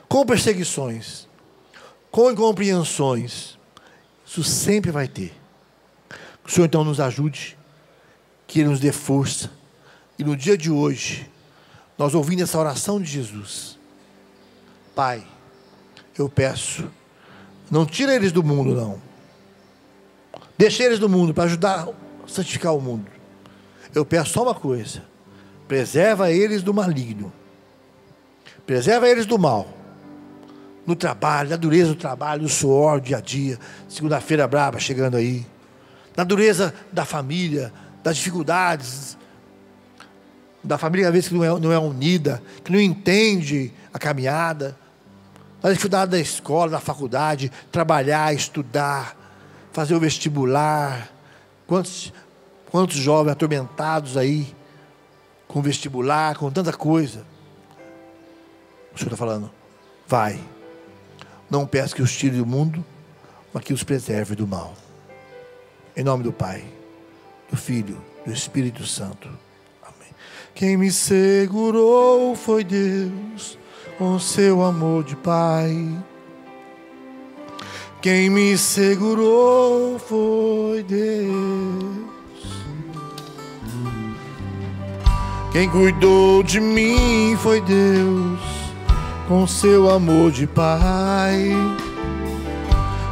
com perseguições, com incompreensões, isso sempre vai ter. Que o Senhor então nos ajude, que Ele nos dê força, e no dia de hoje, nós ouvindo essa oração de Jesus, Pai, eu peço, não tira eles do mundo não, deixa eles do mundo para ajudar a santificar o mundo. Eu peço só uma coisa, preserva eles do maligno, preserva eles do mal, no trabalho, na dureza do trabalho, no suor, dia a dia, segunda-feira brava chegando aí, na dureza da família, das dificuldades, da família às vezes que não é unida, que não entende a caminhada, da dificuldade da escola, da faculdade, trabalhar, estudar, fazer o vestibular. Quantos jovens atormentados aí, com vestibular, com tanta coisa. O Senhor está falando, vai, não peça que os tire do mundo, mas que os preserve do mal. Em nome do Pai, do Filho, do Espírito Santo. Quem me segurou foi Deus, com seu amor de Pai. Quem me segurou foi Deus. Quem cuidou de mim foi Deus, com seu amor de Pai.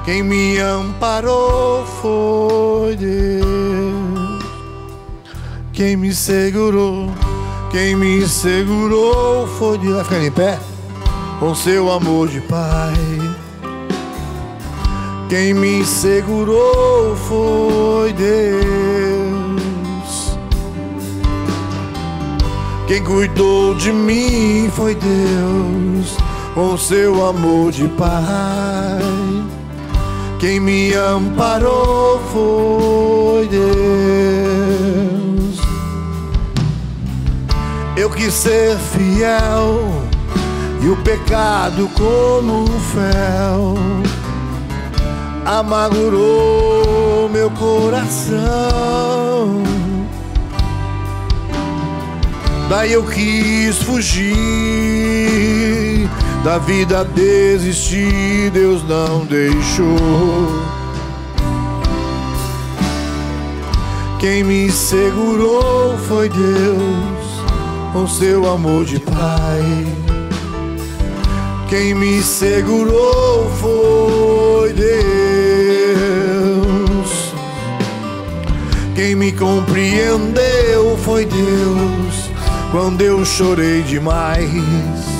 Quem me amparou foi Deus. Quem me segurou foi Deus. Vai ficar em pé? Com seu amor de Pai. Quem me segurou foi Deus. Quem cuidou de mim foi Deus, com seu amor de Pai. Quem me amparou foi Deus. Eu quis ser fiel e o pecado como um fel amargurou meu coração. Daí eu quis fugir da vida, desistir, Deus não deixou. Quem me segurou foi Deus, com seu amor de Pai. Quem me segurou foi Deus. Quem me compreendeu foi Deus, quando eu chorei demais.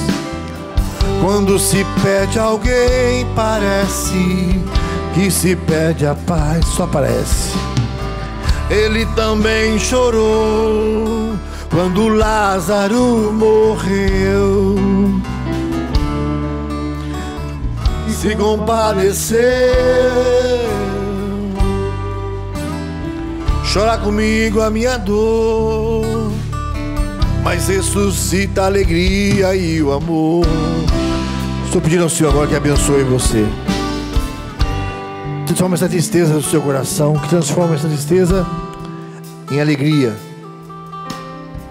Quando se perde alguém, parece que se perde a paz. Só parece. Ele também chorou quando Lázaro morreu. Se compadeceu. Chora comigo a minha dor, mas ressuscita a alegria e o amor. Estou pedindo ao Senhor agora que abençoe você. Transforma essa tristeza do seu coração, que transforma essa tristeza em alegria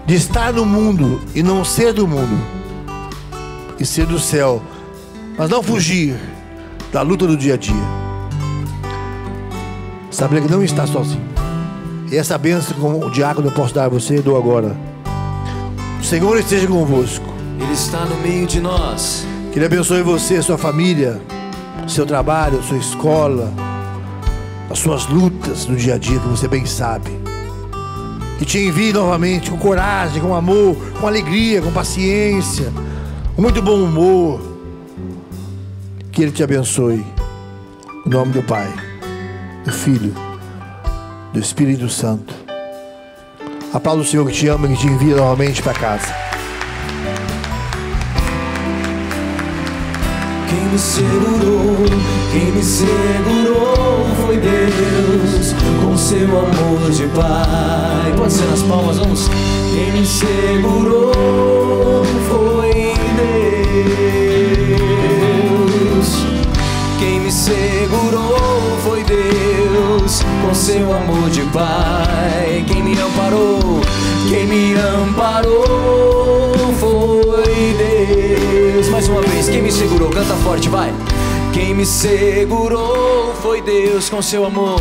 de estar no mundo e não ser do mundo, e ser do céu, mas não fugir da luta do dia a dia. Saber que não está sozinho. E essa bênção, como o diácono eu posso dar a você, eu dou agora. O Senhor esteja convosco. Ele está no meio de nós. Que Ele abençoe você, sua família, seu trabalho, sua escola, as suas lutas no dia a dia, que você bem sabe. Que te envie novamente com coragem, com amor, com alegria, com paciência, com muito bom humor. Que Ele te abençoe. Em nome do Pai, do Filho, do Espírito Santo. Aplauda o Senhor que te ama e que te envia novamente para casa. Quem me segurou foi Deus, com seu amor de Pai. Pode ser nas palmas, vamos. Quem me segurou foi Deus. Quem me segurou foi Deus, com seu amor de Pai. Quem me amparou foi Deus. Mais uma vez, quem me segurou, canta forte, vai. Quem me segurou foi Deus, com seu amor.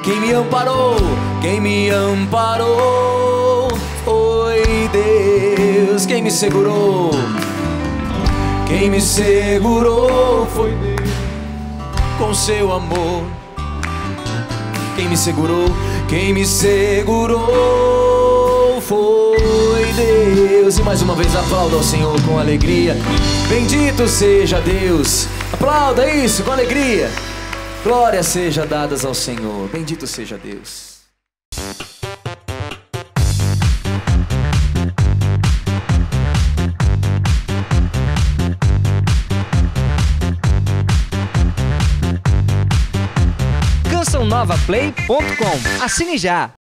Quem me amparou foi Deus. Quem me segurou foi Deus, com seu amor. Quem me segurou foi Deus. E mais uma vez aplauda ao Senhor com alegria. Bendito seja Deus. Aplauda isso com alegria. Glórias sejam dadas ao Senhor. Bendito seja Deus. CançãoNovaPlay.com. Assine já!